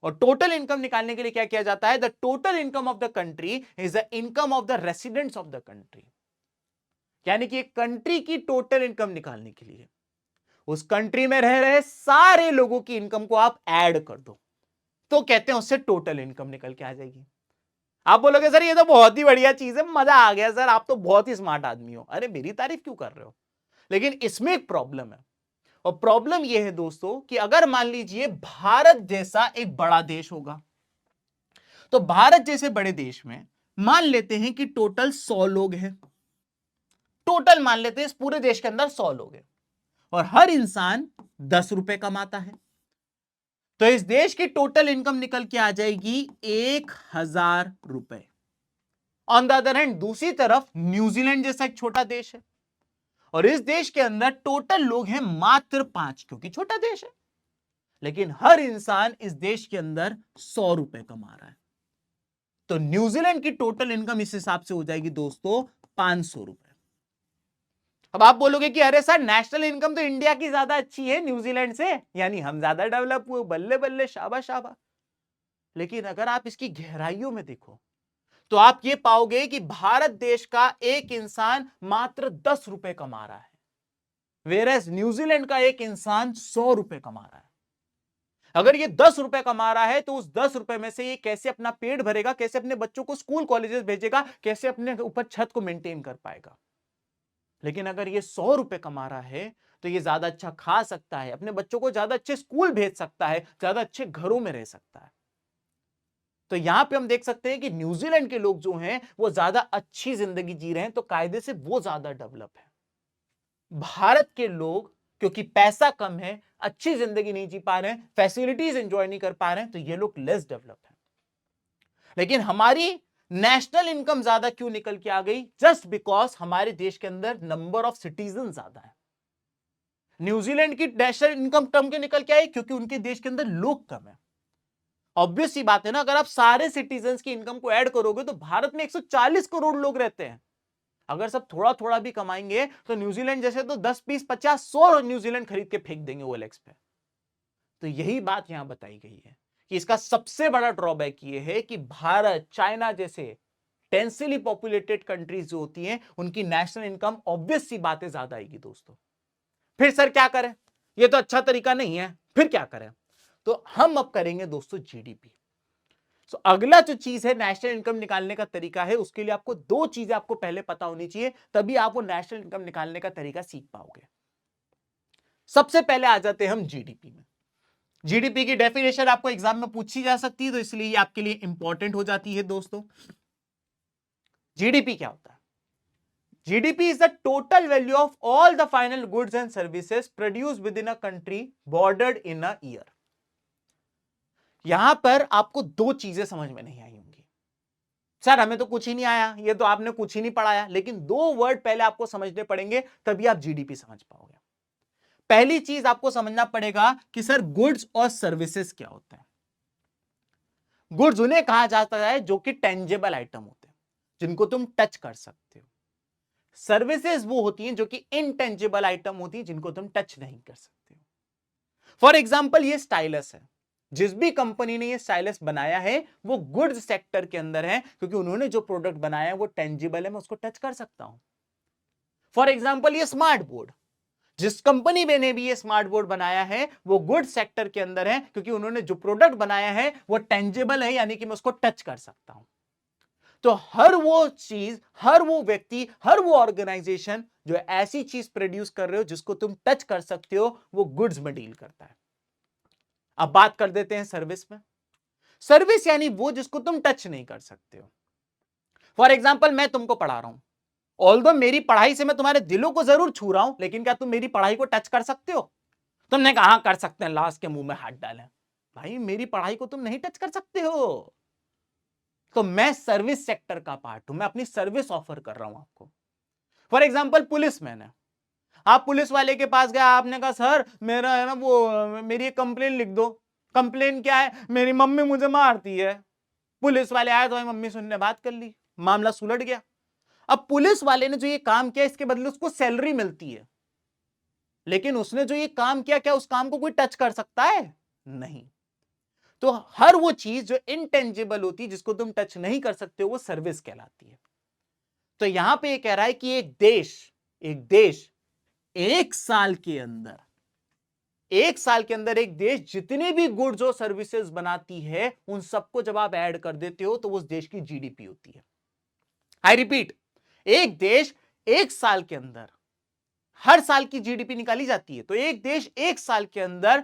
और टोटल इनकम निकालने के लिए क्या किया जाता है? The total income of the country is the income of the residents of the country. यानी कि एक कंट्री की टोटल इनकम निकालने के लिए उस कंट्री में रह रहे सारे लोगों की इनकम को आप ऐड कर दो, तो कहते हैं उससे टोटल इनकम निकल के आ जाएगी। आप बोलोगे सर ये तो बहुत ही बढ़िया चीज है, मजा आ गया सर, आप तो बहुत ही स्मार्ट आदमी हो। अरे मेरी तारीफ क्यों कर रहे हो? लेकिन इसमें एक प्रॉब्लम है, और प्रॉब्लम यह है दोस्तों कि अगर मान लीजिए भारत जैसा एक बड़ा देश होगा, तो भारत जैसे बड़े देश में मान लेते हैं कि टोटल 100 लोग हैं। टोटल मान लेते हैं इस पूरे देश के अंदर 100 लोग हैं और हर इंसान 10 रुपए कमाता है, तो इस देश की टोटल इनकम निकल के आ जाएगी 1000 रुपए। ऑन द अदर हैंड दूसरी तरफ न्यूजीलैंड जैसा एक छोटा देश है और इस देश के अंदर टोटल लोग हैं मात्र 5, क्योंकि छोटा देश है, लेकिन हर इंसान इस देश के अंदर 100 रुपए कमा रहा है। तो न्यूजीलैंड की टोटल इनकम इस हिसाब से हो जाएगी दोस्तों 500 रुपए। अब आप बोलोगे कि अरे सर नेशनल इनकम तो इंडिया की ज्यादा अच्छी है न्यूजीलैंड से, यानी हम ज्यादा डेवलप हुए, बल्ले बल्ले, शाबा शाबा। लेकिन अगर आप इसकी गहराइयों में देखो तो आप ये पाओगे कि भारत देश का एक इंसान मात्र 10 रुपए कमा रहा है, वेरएज न्यूजीलैंड का एक इंसान 100 रुपए कमा रहा है। अगर ये 10 रुपए कमा रहा है तो उस 10 रुपए में से ये कैसे अपना पेट भरेगा, कैसे अपने बच्चों को स्कूल कॉलेजेस भेजेगा, कैसे अपने ऊपर छत को मेंटेन कर पाएगा। लेकिन अगर ये 100 रुपए कमा रहा है तो ये ज्यादा अच्छा खा सकता है, अपने बच्चों को ज्यादा अच्छे स्कूल भेज सकता है, ज्यादा अच्छे घरों में रह सकता है। तो यहां पे हम देख सकते हैं कि न्यूजीलैंड के लोग जो हैं वो ज्यादा अच्छी जिंदगी जी रहे हैं, तो कायदे से वो ज्यादा डेवलप है। भारत के लोग क्योंकि पैसा कम है, अच्छी जिंदगी नहीं जी पा रहे हैं, फैसिलिटीज एंजॉय नहीं कर पा रहे हैं, तो ये लोग लेस डेवलप है। लेकिन हमारी नेशनल इनकम ज्यादा क्यों निकल के आ गई? जस्ट बिकॉज हमारे देश के अंदर नंबर ऑफ सिटीजन ज्यादा है। न्यूजीलैंड की नेशनल इनकम कम क्यों निकल के आई? क्योंकि उनके देश के अंदर लोग कम है। ऑब्वियस सी बात है ना, अगर आप सारे सिटीजन की इनकम को ऐड करोगे तो भारत में 140 करोड़ लोग रहते हैं। अगर सब थोड़ा थोड़ा भी कमाएंगे तो न्यूजीलैंड जैसे तो 10, 20, 50, 100 न्यूजीलैंड खरीद के फेंक देंगे OLX पे। तो यही बात यहां बताई गई है कि इसका सबसे बड़ा ड्रॉबैक ये है कि भारत, चाइना जैसे डेंसली पॉपुलेटेड कंट्रीज जो होती हैं उनकी नेशनल इनकम ऑब्वियस सी बातें ज्यादा आएगी दोस्तों। फिर सर क्या करें? ये तो अच्छा तरीका नहीं है, फिर क्या करें? तो हम अब करेंगे दोस्तों GDP। तो अगला जो चीज है नेशनल इनकम निकालने का तरीका है, उसके लिए आपको 2 चीजें आपको पहले पता होनी चाहिए, तभी आप वो नेशनल इनकम निकालने का तरीका सीख पाओगे। सबसे पहले आ जाते हैं हम GDP में। GDP की डेफिनेशन आपको एग्जाम में पूछी जा सकती है, तो इसलिए ये आपके लिए इंपॉर्टेंट हो जाती है दोस्तों। GDP क्या होता है? GDP is the total value of all the final goods and services produced within a country bordered in a year। यहां पर आपको 2 चीजें समझ में नहीं आई होंगी। सर हमें तो कुछ ही नहीं आया, ये तो आपने कुछ ही नहीं पढ़ाया, लेकिन 2 वर्ड पहले आपको समझने पड़ेंगे, तभी आप GDP समझ पाओगे। पहली चीज आपको समझना पड़ेगा कि सर गुड्स और सर्विसेज क्या होते हैं। गुड्स उन्हें कहा जाता है जो कि टेंजेबल आइटम होते हैं, जिनको तुम टच कर सकते हो। सर्विसेज वो होती हैं जो कि इनटेंजिबल आइटम होती हैं, जिनको तुम टच नहीं कर सकते हो। फॉर एग्जाम्पल ये स्टाइलस है, जिस भी कंपनी ने ये स्टाइलस बनाया है वो गुड्स सेक्टर के अंदर है, क्योंकि उन्होंने जो प्रोडक्ट बनाया है वो टेंजिबल है, मैं उसको टच कर सकता हूं। फॉर एग्जाम्पल ये स्मार्ट बोर्ड, जिस कंपनी ने भी ये स्मार्ट बोर्ड बनाया है वो गुड्स सेक्टर के अंदर है, क्योंकि उन्होंने जो प्रोडक्ट बनाया है वो टेंजिबल है, यानी कि मैं उसको टच कर सकता हूं। तो हर वो चीज, हर वो व्यक्ति, हर वो ऑर्गेनाइजेशन जो ऐसी चीज प्रोड्यूस कर रहे हो जिसको तुम टच कर सकते हो, वो गुड्स में डील करता है। अब बात कर देते हैं सर्विस में। सर्विस यानी वो जिसको तुम टच नहीं कर सकते हो। फॉर एग्जाम्पल मैं तुमको पढ़ा रहा हूं, ऑल्दो मेरी पढ़ाई से मैं तुम्हारे दिलों को जरूर छू रहा हूं, लेकिन क्या तुम मेरी पढ़ाई को टच कर सकते हो? तुमने कहा कर सकते हैं, लास्ट के मुंह में हाथ डालें। भाई मेरी पढ़ाई को तुम नहीं टच कर सकते हो। तो मैं सर्विस सेक्टर का पार्ट हूं, मैं अपनी सर्विस ऑफर कर रहा हूं आपको। फॉर एग्जाम्पल पुलिसमैन है, आप पुलिस वाले के पास गए, आपने कहा सर मेरा है ना वो मेरी एक कंप्लेन लिख दो। कंप्लेन क्या है? मेरी मम्मी मुझे मारती है। पुलिस वाले आए तो मम्मी से उन्होंने बात कर ली, मामला सुलझ गया। अब पुलिस वाले ने जो ये काम किया इसके बदले उसको सैलरी मिलती है, लेकिन उसने जो ये काम किया क्या उस काम को कोई टच कर सकता है? नहीं। तो हर वो चीज जो इनटेंजिबल होती है, जिसको तुम टच नहीं कर सकते हो, वो सर्विस कहलाती है। तो यहां पे ये कह रहा है कि एक देश एक साल के अंदर एक देश जितने भी गुड्स और सर्विसेज बनाती है उन सबको जब आप ऐड कर देते हो तो वो उस देश की जीडीपी होती है। आई रिपीट, एक देश एक साल के अंदर, हर साल की जीडीपी निकाली जाती है, तो एक देश एक साल के अंदर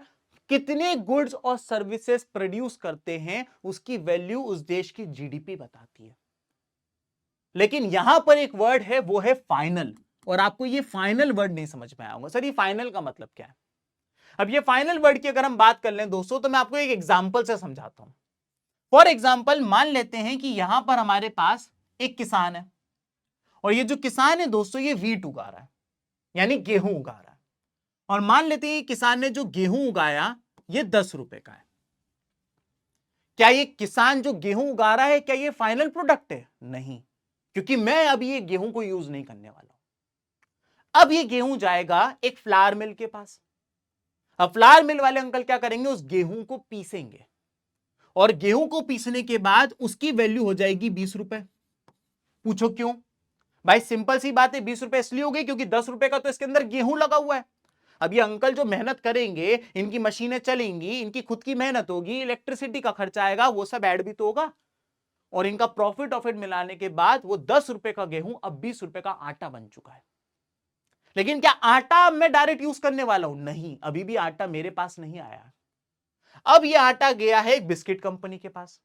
कितने गुड्स और सर्विसेज प्रोड्यूस करते हैं उसकी वैल्यू उस देश की जीडीपी बताती है। लेकिन यहां पर एक वर्ड है, वो है फाइनल, और आपको ये फाइनल वर्ड नहीं समझ में आएगा। सर ये फाइनल का मतलब क्या है? अब ये फाइनल वर्ड की अगर हम बात कर लें दोस्तों, तो मैं आपको एक एग्जांपल से समझाता हूं। फॉर एग्जांपल मान लेते हैं कि यहां पर हमारे पास एक किसान है, और ये जो किसान है दोस्तों ये वीट उगा रहा है, यानी गेहूं उगा रहा है। और मान लेते हैं किसान ने जो गेहूं उगाया ये 10 रुपए का है। क्या ये किसान जो गेहूं उगा रहा है क्या ये फाइनल प्रोडक्ट है? नहीं, क्योंकि मैं अभी ये गेहूं को यूज नहीं करने वाला हूं। अब ये गेहूं जाएगा एक फ्लावर मिल के पास। अब फ्लावर मिल वाले अंकल क्या करेंगे, उस गेहूं को पीसेंगे, और गेहूं को पीसने के बाद उसकी वैल्यू हो जाएगी 20 रुपए। पूछो क्यों? भाई सिंपल सी बात है, 20 रुपए इसलिए हो गई क्योंकि 10 रुपए का तो इसके अंदर गेहूं लगा हुआ है। अब ये अंकल जो मेहनत करेंगे, इनकी मशीनें चलेंगी, इनकी खुद की मेहनत होगी, इलेक्ट्रिसिटी का खर्चा आएगा, वो सब ऐड भी तो होगा, और इनका प्रॉफिट मिलाने के बाद वो 10 रुपए का गेहूं अब 20 रुपए का आटा बन चुका है। लेकिन क्या आटा मैं डायरेक्ट यूज करने वाला हूं? नहीं, अभी भी आटा मेरे पास नहीं आया। अब ये आटा गया है एक बिस्किट कंपनी के पास।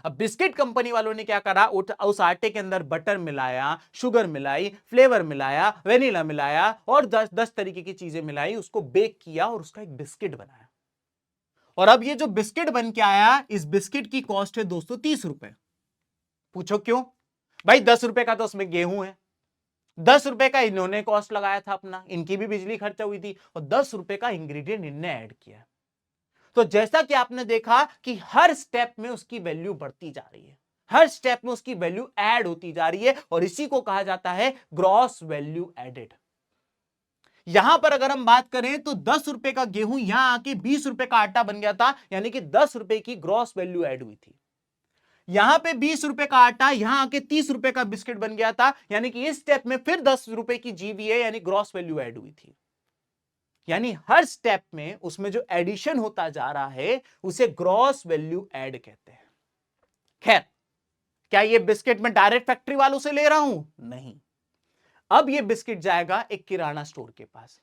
अब बिस्किट कंपनी वालों ने क्या करा, उस आटे के अंदर बटर मिलाया, शुगर मिलाई, फ्लेवर मिलाया, वेनिला मिलाया, और 10 तरीके की चीजें मिलाई, उसको बेक किया और उसका एक बिस्किट बनाया। और अब ये जो बिस्किट बन के आया, इस बिस्किट की कॉस्ट है दोस्तों 30 रुपए। पूछो क्यों? भाई 10 रुपए का तो उसमें गेहूं है, 10 रुपए का इन्होंने कॉस्ट लगाया था अपना, इनकी भी बिजली खर्चा हुई थी, और 10 रुपए का इंग्रेडिएंट इनने ऐड किया। तो जैसा कि आपने देखा कि हर स्टेप में उसकी वैल्यू बढ़ती जा रही है, हर स्टेप में उसकी वैल्यू ऐड होती जा रही है, और इसी को कहा जाता है ग्रॉस वैल्यू एडेड। यहां पर अगर हम बात करें तो 10 रुपए का गेहूं यहां आके 20 रुपए का आटा बन गया था, यानी कि 10 रुपए की ग्रॉस वैल्यू ऐड हुई थी। यहां पे 20 रुपए का आटा यहां आके 30 रुपए का बिस्किट बन गया था, यानी कि इस स्टेप में फिर 10 रुपए की जीवीए यानी ग्रॉस वैल्यू ऐड हुई थी। यानी हर स्टेप में उसमें जो एडिशन होता जा रहा है उसे ग्रॉस वैल्यू ऐड कहते हैं। खैर, क्या ये बिस्किट मैं डायरेक्ट फैक्ट्री वालों से ले रहा हूं? नहीं। अब ये बिस्किट जाएगा एक किराना स्टोर के पास,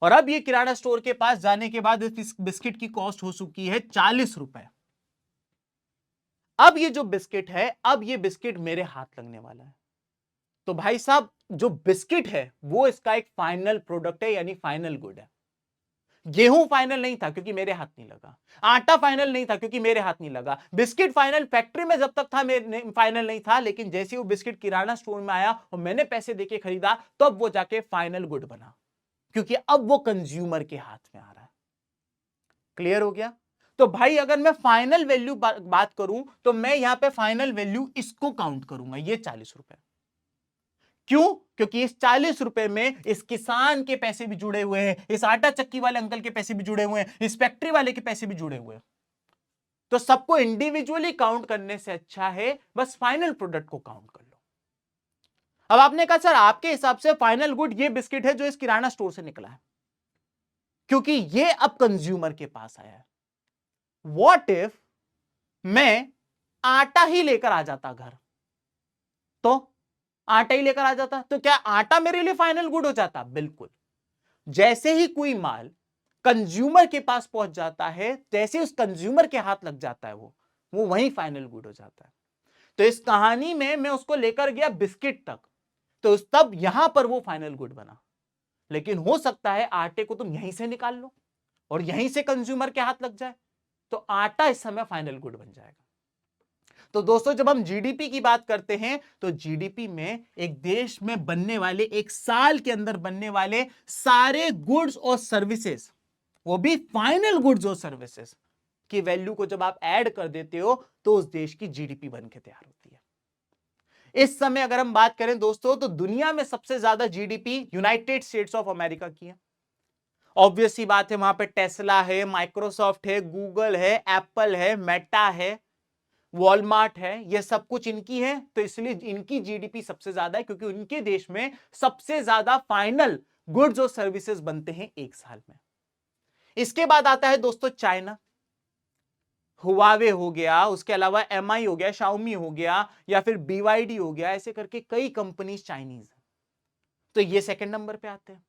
और अब ये किराना स्टोर के पास जाने के बाद इस बिस्किट की कॉस्ट हो चुकी है 40 रुपए। अब ये जो बिस्किट है, अब ये बिस्किट मेरे हाथ लगने वाला है। तो भाई साहब जो बिस्किट है वो इसका एक फाइनल प्रोडक्ट है, यानी फाइनल गुड है। गेहूं फाइनल नहीं था क्योंकि मेरे हाथ नहीं लगा, आटा फाइनल नहीं था क्योंकि मेरे हाथ नहीं लगा, बिस्किट फाइनल फैक्ट्री में जब तक था मेरे फाइनल नहीं था, लेकिन जैसे वो बिस्किट किराना स्टोर में आया और मैंने पैसे देके खरीदा तब तो वो जाके फाइनल गुड बना, क्योंकि अब वो कंज्यूमर के हाथ में आ रहा है। क्लियर हो गया? तो भाई अगर मैं फाइनल वैल्यू बात करूं तो मैं यहां पे फाइनल वैल्यू इसको काउंट करूंगा, ये 40 रुपए। क्यों? क्योंकि इस 40 रुपए में इस किसान के पैसे भी जुड़े हुए हैं, इस आटा चक्की वाले अंकल के पैसे भी जुड़े हुए हैं, इस फैक्ट्री वाले के पैसे भी जुड़े हुए हैं। तो सबको इंडिविजुअली काउंट करने से अच्छा है बस फाइनल प्रोडक्ट को काउंट कर लो। अब आपने कहा सर आपके हिसाब से फाइनल गुड ये बिस्किट है जो इस किराना स्टोर से निकला है, क्योंकि ये अब कंज्यूमर के पास आया है। व्हाट इफ मैं आटा ही लेकर आ जाता घर, तो आटा ही लेकर आ जाता तो क्या आटा मेरे लिए फाइनल गुड हो जाता? बिल्कुल। जैसे ही कोई माल कंज्यूमर के पास पहुंच जाता है, जैसे उस कंज्यूमर के हाथ लग जाता है वो वहीं फाइनल गुड हो जाता है। तो इस कहानी में मैं उसको लेकर गया बिस्किट तक, तो तब यहां पर वो फाइनल गुड बना। लेकिन हो सकता है आटे को तुम यहीं से निकाल लो और यहीं से कंज्यूमर के हाथ लग जाए, तो आटा इस समय फाइनल गुड बन जाएगा। तो दोस्तों जब हम जीडीपी की बात करते हैं तो जीडीपी में एक देश में बनने वाले, एक साल के अंदर बनने वाले सारे गुड्स और सर्विसेज, वो भी फाइनल गुड्स और सर्विसेज की वैल्यू को जब आप ऐड कर देते हो तो उस देश की जीडीपी बन के तैयार होती है। इस समय अगर हम बात करें दोस्तों तो दुनिया में सबसे ज्यादा GDP United states of America की है। ऑब्वियस सी बात है, वहां पे टेस्ला है, माइक्रोसॉफ्ट है, गूगल है, एप्पल है, मेटा है, वॉलमार्ट है, ये सब कुछ इनकी है। तो इसलिए इनकी जीडीपी सबसे ज्यादा है क्योंकि उनके देश में सबसे ज्यादा फाइनल गुड्स और सर्विसेज बनते हैं एक साल में। इसके बाद आता है दोस्तों चाइना। हुआवे हो गया, उसके अलावा एमआई हो गया, शाओमी हो गया, या फिर बीवाईडी हो गया, ऐसे करके कई कंपनीज चाइनीज हैं। तो ये सेकंड नंबर पे आते हैं।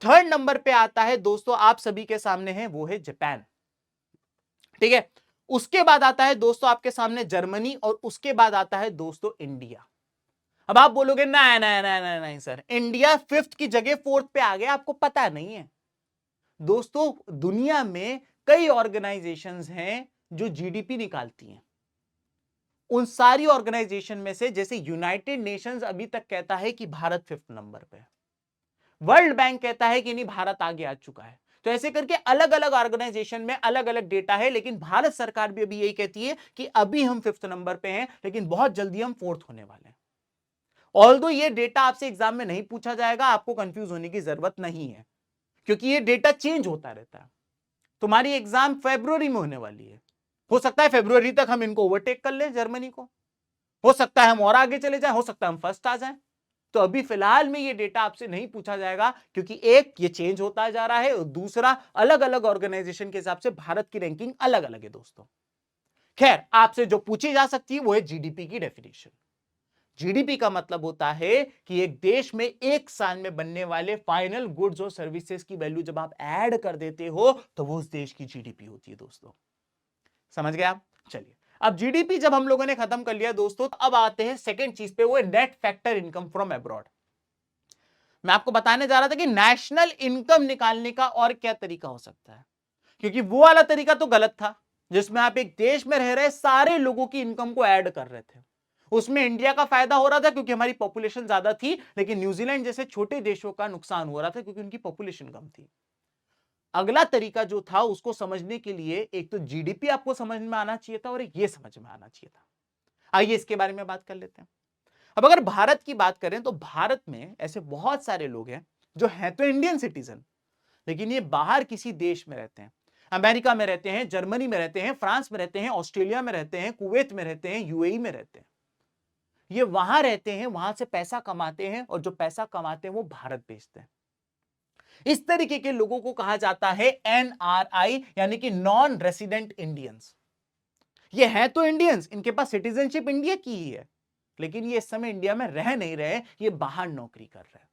थर्ड नंबर पे आता है दोस्तों, आप सभी के सामने है, वो है जापान। ठीक है, उसके बाद आता है दोस्तों आपके सामने जर्मनी, और उसके बाद आता है दोस्तों इंडिया। अब आप बोलोगे नहीं नहीं नहीं नहीं नहीं सर, इंडिया फिफ्थ की जगह फोर्थ पे आ गया, आपको पता नहीं है। दोस्तों दुनिया में कई ऑर्गेनाइजेशंस हैं जो जीडीपी निकालती हैं। उन सारी ऑर्गेनाइजेशन में से जैसे यूनाइटेड नेशंस अभी तक कहता है कि भारत फिफ्थ नंबर पे, वर्ल्ड बैंक कहता है कि नहीं भारत आगे आ चुका है। तो ऐसे करके अलग अलग ऑर्गेनाइजेशन में अलग अलग डेटा है, लेकिन भारत सरकार भी अभी यही कहती है कि अभी हम फिफ्थ नंबर पे हैं, लेकिन बहुत जल्दी हम फोर्थ होने वाले हैं। ऑल्दो ये डेटा आपसे एग्जाम में नहीं पूछा जाएगा, आपको कंफ्यूज होने की जरूरत नहीं है, क्योंकि ये डेटा चेंज होता रहता है। तुम्हारी एग्जाम फरवरी में होने वाली है, हो सकता है फरवरी तक हम इनको ओवरटेक कर लें जर्मनी को, हो सकता है हम और आगे चले जाएं, हो सकता है हम फर्स्ट आ जाएं। तो अभी फिलहाल में ये डेटा आपसे नहीं पूछा जाएगा, क्योंकि एक ये चेंज होता जा रहा है, और दूसरा अलग अलग ऑर्गेनाइजेशन के हिसाब से भारत की रैंकिंग अलग अलग है दोस्तों। खैर, आपसे जो पूछी जा सकती है वो है जीडीपी की डेफिनेशन। जीडीपी का मतलब होता है कि एक देश में एक साल में बनने वाले फाइनल गुड्स और सर्विसेज की वैल्यू जब आप ऐड कर देते हो तो वो उस देश की जीडीपी होती है दोस्तों। समझ गए आप? चलिए, अब जीडीपी जब हम लोगों ने खत्म कर लिया दोस्तों, तो अब आते हैं सेकंड चीज पे, वो है net factor income from abroad. मैं आपको बताने जा रहा था कि नेशनल इनकम निकालने का और क्या तरीका हो सकता है, क्योंकि वो वाला तरीका तो गलत था जिसमें आप एक देश में रह रहे सारे लोगों की इनकम को ऐड कर रहे थे। उसमें इंडिया का फायदा हो रहा था क्योंकि हमारी पॉपुलेशन ज्यादा थी, लेकिन न्यूजीलैंड जैसे छोटे देशों का नुकसान हो रहा था क्योंकि उनकी पॉपुलेशन कम थी। अगला तरीका जो था उसको समझने के लिए एक तो जीडीपी आपको समझ में आना चाहिए था और एक ये समझ में आना चाहिए था। आइए इसके बारे में बात कर लेते हैं। अब अगर भारत की बात करें तो भारत में ऐसे बहुत सारे लोग हैं जो हैं तो इंडियन सिटीजन, लेकिन ये बाहर किसी देश में रहते हैं। अमेरिका में रहते हैं, जर्मनी में रहते हैं, फ्रांस में रहते हैं, ऑस्ट्रेलिया में रहते हैं, कुवैत में रहते हैं, यूएई में रहते हैं। ये वहां रहते हैं, वहां से पैसा कमाते हैं, और जो पैसा कमाते हैं वो भारत भेजते हैं। इस तरीके के लोगों को कहा जाता है एनआरआई, यानी कि नॉन रेसिडेंट इंडियंस। ये है तो इंडियंस, इनके पास सिटीजनशिप इंडिया की ही है, लेकिन ये इस समय इंडिया में रह नहीं रहे, ये बाहर नौकरी कर रहे हैं।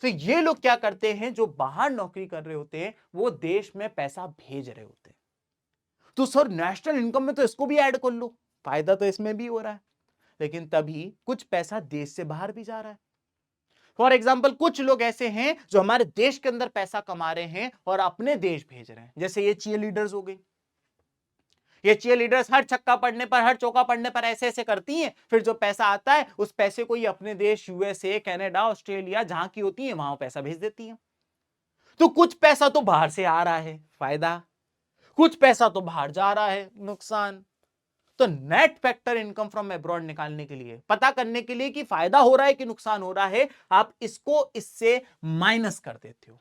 तो ये लोग क्या करते हैं, जो बाहर नौकरी कर रहे होते हैं वो देश में पैसा भेज रहे होते हैं। तो सर नेशनल इनकम में तो इसको भी ऐड कर लो, फायदा तो इसमें भी हो रहा है, लेकिन तभी कुछ पैसा देश से बाहर भी जा रहा है। फॉर एग्जाम्पल, कुछ लोग ऐसे हैं जो हमारे देश के अंदर पैसा कमा रहे हैं और अपने देश भेज रहे हैं, जैसे ये चीयर लीडर्स हो गई। ये चीयर लीडर्स हर छक्का पड़ने पर, हर चौका पड़ने पर ऐसे ऐसे करती हैं, फिर जो पैसा आता है उस पैसे को ये अपने देश यूएसए, कनाडा, ऑस्ट्रेलिया जहां की होती है वहां पैसा भेज देती हैं। तो कुछ पैसा तो बाहर से आ रहा है, फायदा, कुछ पैसा तो बाहर जा रहा है, नुकसान। तो net factor income from abroad निकालने के लिए, पता करने के लिए कि फायदा हो रहा है कि नुकसान हो रहा है, आप इसको इससे माइनस कर देते हो।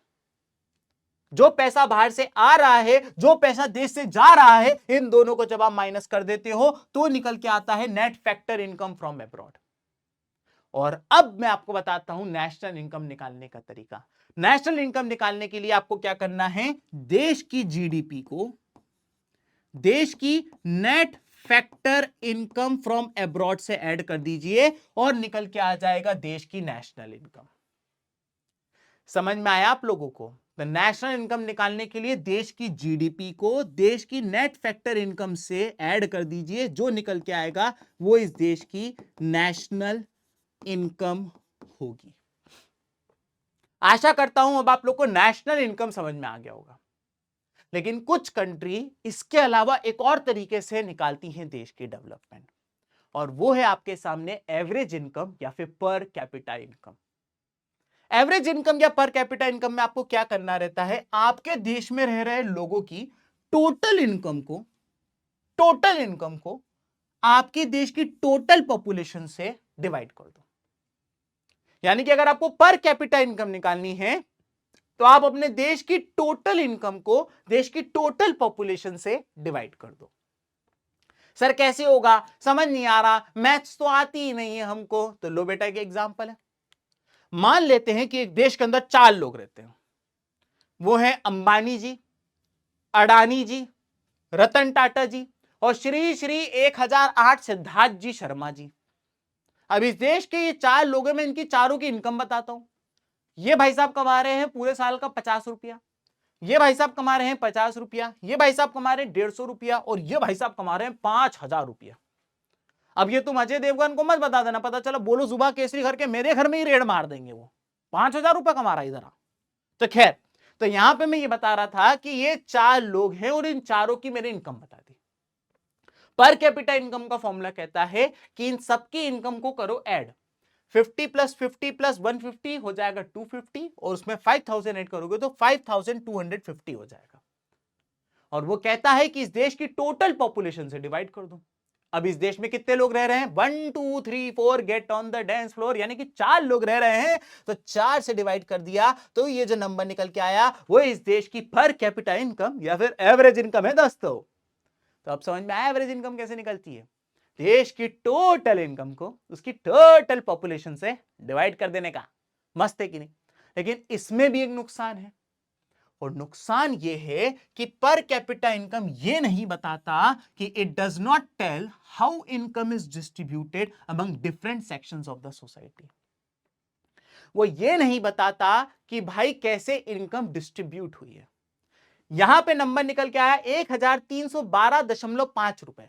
जो पैसा बाहर से आ रहा है, जो पैसा देश से जा रहा है, इन दोनों को जब आप माइनस कर देते हो तो निकल के आता है net factor income from abroad. और अब मैं आपको बताता हूं नेशनल इनकम निकालने का तरीका। नेशनल इनकम निकालने के लिए आपको क्या करना है, देश की जीडीपी को देश की net factor income from abroad से ऐड कर दीजिए और निकल के आ जाएगा देश की नेशनल इनकम। समझ में आया आप लोगों को? तो नेशनल इनकम निकालने के लिए देश की जीडीपी को देश की नेट फैक्टर इनकम से ऐड कर दीजिए, जो निकल के आएगा वो इस देश की नेशनल इनकम होगी। आशा करता हूं अब आप लोग को नेशनल इनकम समझ में आ गया होगा। लेकिन कुछ कंट्री इसके अलावा एक और तरीके से निकालती हैं देश की डेवलपमेंट। और वो है आपके सामने एवरेज इनकम या फिर per capita income. Average income या पर कैपिटा इनकम में आपको क्या करना रहता है, आपके देश में रह रहे लोगों की टोटल इनकम को आपके देश की टोटल पॉपुलेशन से डिवाइड कर दो। यानी कि अगर आपको पर कैपिटा इनकम निकालनी है तो आप अपने देश की टोटल इनकम को देश की टोटल पॉपुलेशन से डिवाइड कर दो। सर कैसे होगा, समझ नहीं आ रहा, मैथ्स तो आती ही नहीं है हमको। तो लो बेटा एक एग्जांपल है। मान लेते हैं कि एक देश के अंदर 4 लोग रहते हैं, वो है अंबानी जी, अडानी जी, रतन टाटा जी और श्री श्री 1008 सिद्धार्थ जी शर्मा जी। अब इस देश के ये 4 लोग हैं, मैं इनकी चारों की इनकम बताता हूं। ये भाई साहब कमा रहे हैं पूरे साल का 50 रुपया, ये भाई साहब कमा रहे हैं 50 रुपया, ये भाई साहब कमा रहे हैं 150 रुपया और ये भाई साहब कमा रहे हैं 5000 रुपया। अब ये तुम अजय देवगन को मत बता देना, पता चला बोलो जुबा केसरी घर के मेरे घर में ही रेड मार देंगे, वो 5000 रुपया कमा रहा है इधर। तो खैर, तो यहां पे मैं ये बता रहा था कि ये 4 लोग हैं और इन चारों की मैंने इनकम बता दी। पर कैपिटा इनकम का फॉर्मूला कहता है कि इन सबकी इनकम को करो ऐड, 50 प्लस 50 प्लस 150 हो जाएगा 250 और उसमें 5000 ऐड करोगे तो 5250 हो जाएगा। और वो कहता है कि इस देश की टोटल पॉपुलेशन से डिवाइड कर दो। अब इस देश में कितने लोग रह रहे हैं, 1 2 3 4 get on the dance floor, यानी कि 4 लोग रह रहे हैं। तो 4 से डिवाइड कर दिया तो ये जो नंबर निकल के आया वो इस देश की पर कैपिटा इनकम या फिर एवरेज इनकम है दोस्तों। तो अब समझ में आया एवरेज इनकम कैसे निकलती है, देश की टोटल इनकम को उसकी टोटल पॉपुलेशन से डिवाइड कर देने का। मस्त है कि नहीं। लेकिन इसमें भी एक नुकसान है, और नुकसान ये है कि पर कैपिटा इनकम ये नहीं बताता कि it does not tell how income is distributed among different sections of the society. वो ये नहीं बताता कि भाई कैसे इनकम डिस्ट्रीब्यूट हुई है। यहां पे नंबर निकल के आया 1312.5 रुपए,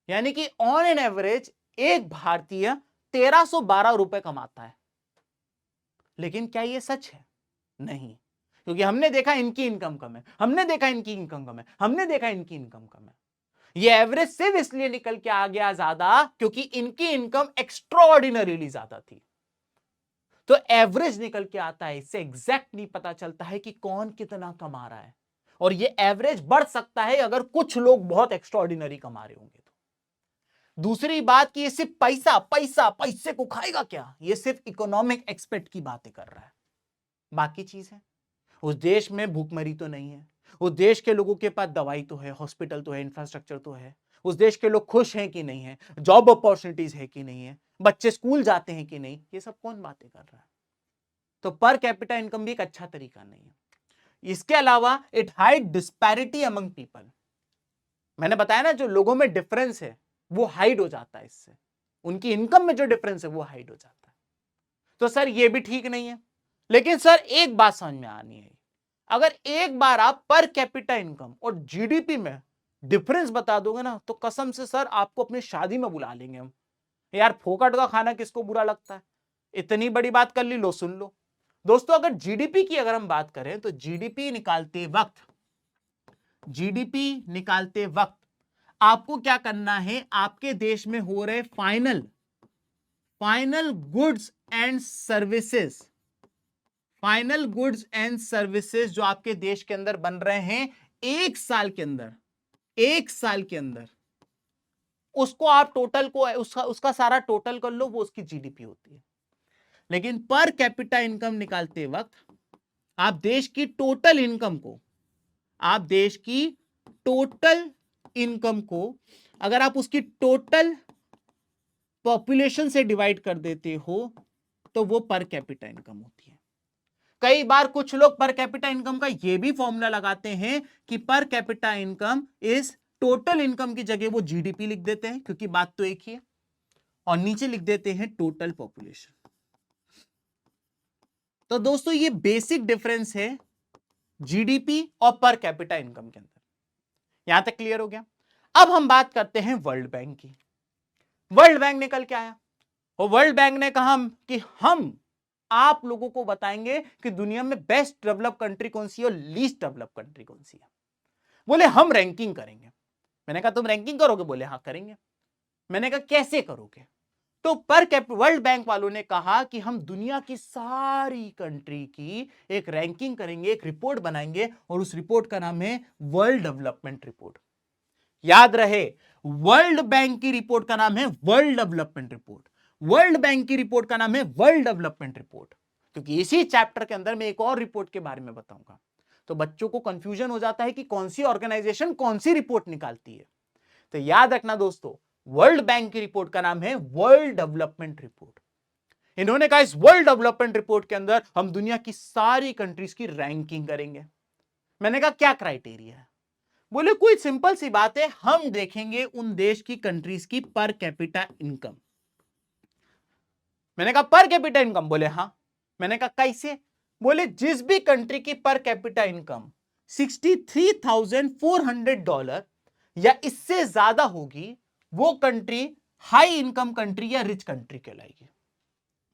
यानी कि ऑन एन एवरेज एक भारतीय 1312 रुपए कमाता है। लेकिन क्या यह सच है? नहीं, क्योंकि हमने देखा इनकी इनकम कम है, हमने देखा इनकी इनकम कम है, हमने देखा इनकी इनकम कम है। ये एवरेज सिर्फ इसलिए निकल के आ गया ज्यादा क्योंकि इनकी इनकम एक्स्ट्राऑर्डिनरीली ज्यादा थी। तो एवरेज निकल के आता है, इससे एग्जैक्ट नहीं पता चलता है कि कौन कितना कमा रहा है। और ये एवरेज बढ़ सकता है अगर कुछ लोग बहुत एक्स्ट्राऑर्डिनरी कमा रहे होंगे तो। दूसरी बात कि ये सिर्फ पैसे को खाएगा क्या, ये सिर्फ इकोनॉमिक एक्सपेक्ट की बातें कर रहा है। बाकी चीज है, उस देश में भूखमरी तो नहीं है, उस देश के लोगों के पास दवाई तो है, हॉस्पिटल तो है, इंफ्रास्ट्रक्चर तो है, उस देश के लोग खुश हैं कि नहीं है, जॉब अपॉर्चुनिटीज है कि नहीं है, बच्चे स्कूल जाते हैं कि नहीं, ये सब कौन बातें कर रहा है। तो पर कैपिटा इनकम भी एक अच्छा तरीका नहीं है। इसके अलावा it hide disparity among people. मैंने बताया ना, जो लोगों में डिफरेंस है वो हाइड हो जाता है, इससे उनकी इनकम में जो डिफरेंस है वो हाइड हो जाता है। तो सर ये भी ठीक नहीं है। लेकिन सर एक बात समझ में आनी है, अगर एक बार आप पर कैपिटा इनकम और जीडीपी में डिफरेंस बता दोगे ना, तो कसम से सर आपको अपनी शादी में बुला लेंगे हम। यार फोकट का खाना किसको बुरा लगता है, इतनी बड़ी बात कर ली, लो सुन लो। दोस्तों अगर जीडीपी की अगर हम बात करें तो जीडीपी निकालते वक्त आपको क्या करना है, आपके देश में हो रहे फाइनल गुड्स एंड सर्विसेज जो आपके देश के अंदर बन रहे हैं एक साल के अंदर उसको आप टोटल को उसका सारा टोटल कर लो, वो उसकी जीडीपी होती है। लेकिन पर कैपिटा इनकम निकालते वक्त आप देश की टोटल इनकम को अगर आप उसकी टोटल पॉपुलेशन से डिवाइड कर देते हो तो वो पर कैपिटा इनकम होती है। कई बार कुछ लोग पर कैपिटा इनकम का ये भी फॉर्मूला लगाते हैं कि per capita income is total income की जगह वो जीडीपी लिख देते हैं, क्योंकि बात तो एक ही है, और नीचे लिख देते हैं टोटल पॉपुलेशन। तो दोस्तों ये बेसिक डिफरेंस है जीडीपी और पर कैपिटा इनकम के अंदर। यहां तक क्लियर हो गया। अब हम बात करते हैं वर्ल्ड बैंक की। वर्ल्ड बैंक निकल के आया और वर्ल्ड बैंक ने कहा कि हम आप लोगों को बताएंगे कि दुनिया में बेस्ट डेवलप कंट्री कौन सी है और लीस्ट डेवलप कंट्री कौन सी है। बोले हम रैंकिंग करेंगे। मैंने कहा तुम रैंकिंग करोगे? बोले हाँ करेंगे। मैंने कहा कैसे करोगे? तो वर्ल्ड बैंक वालों ने कहा कि हम दुनिया की सारी कंट्री की एक रैंकिंग करेंगे, एक रिपोर्ट बनाएंगे और उस रिपोर्ट का नाम है वर्ल्ड डेवलपमेंट रिपोर्ट। याद रहे, वर्ल्ड बैंक की रिपोर्ट का नाम है world development report. World bank की रिपोर्ट का नाम है वर्ल्ड डेवलपमेंट रिपोर्ट, क्योंकि इसी चैप्टर के अंदर मैं एक और रिपोर्ट के बारे में बताऊंगा। तो बच्चों को कंफ्यूजन हो जाता है कि कौन सी ऑर्गेनाइजेशन कौन सी रिपोर्ट निकालती है। तो याद रखना दोस्तों, वर्ल्ड बैंक की रिपोर्ट का नाम है वर्ल्ड डेवलपमेंट रिपोर्ट। इन्होंने कहा इस वर्ल्ड डेवलपमेंट रिपोर्ट के अंदर हम दुनिया की सारी कंट्रीज की रैंकिंग करेंगे। मैंने कहा क्या क्राइटेरिया है? बोले कोई सिंपल सी बात है, हम देखेंगे उन देश की कंट्रीज की पर कैपिटा इनकम। मैंने कहा पर कैपिटा इनकम? बोले हाँ। मैंने कहा कैसे? बोले जिस भी कंट्री की पर कैपिटा इनकम $63,400 या इससे ज्यादा होगी, वो कंट्री हाई इनकम कंट्री या रिच कंट्री कहलाएगी।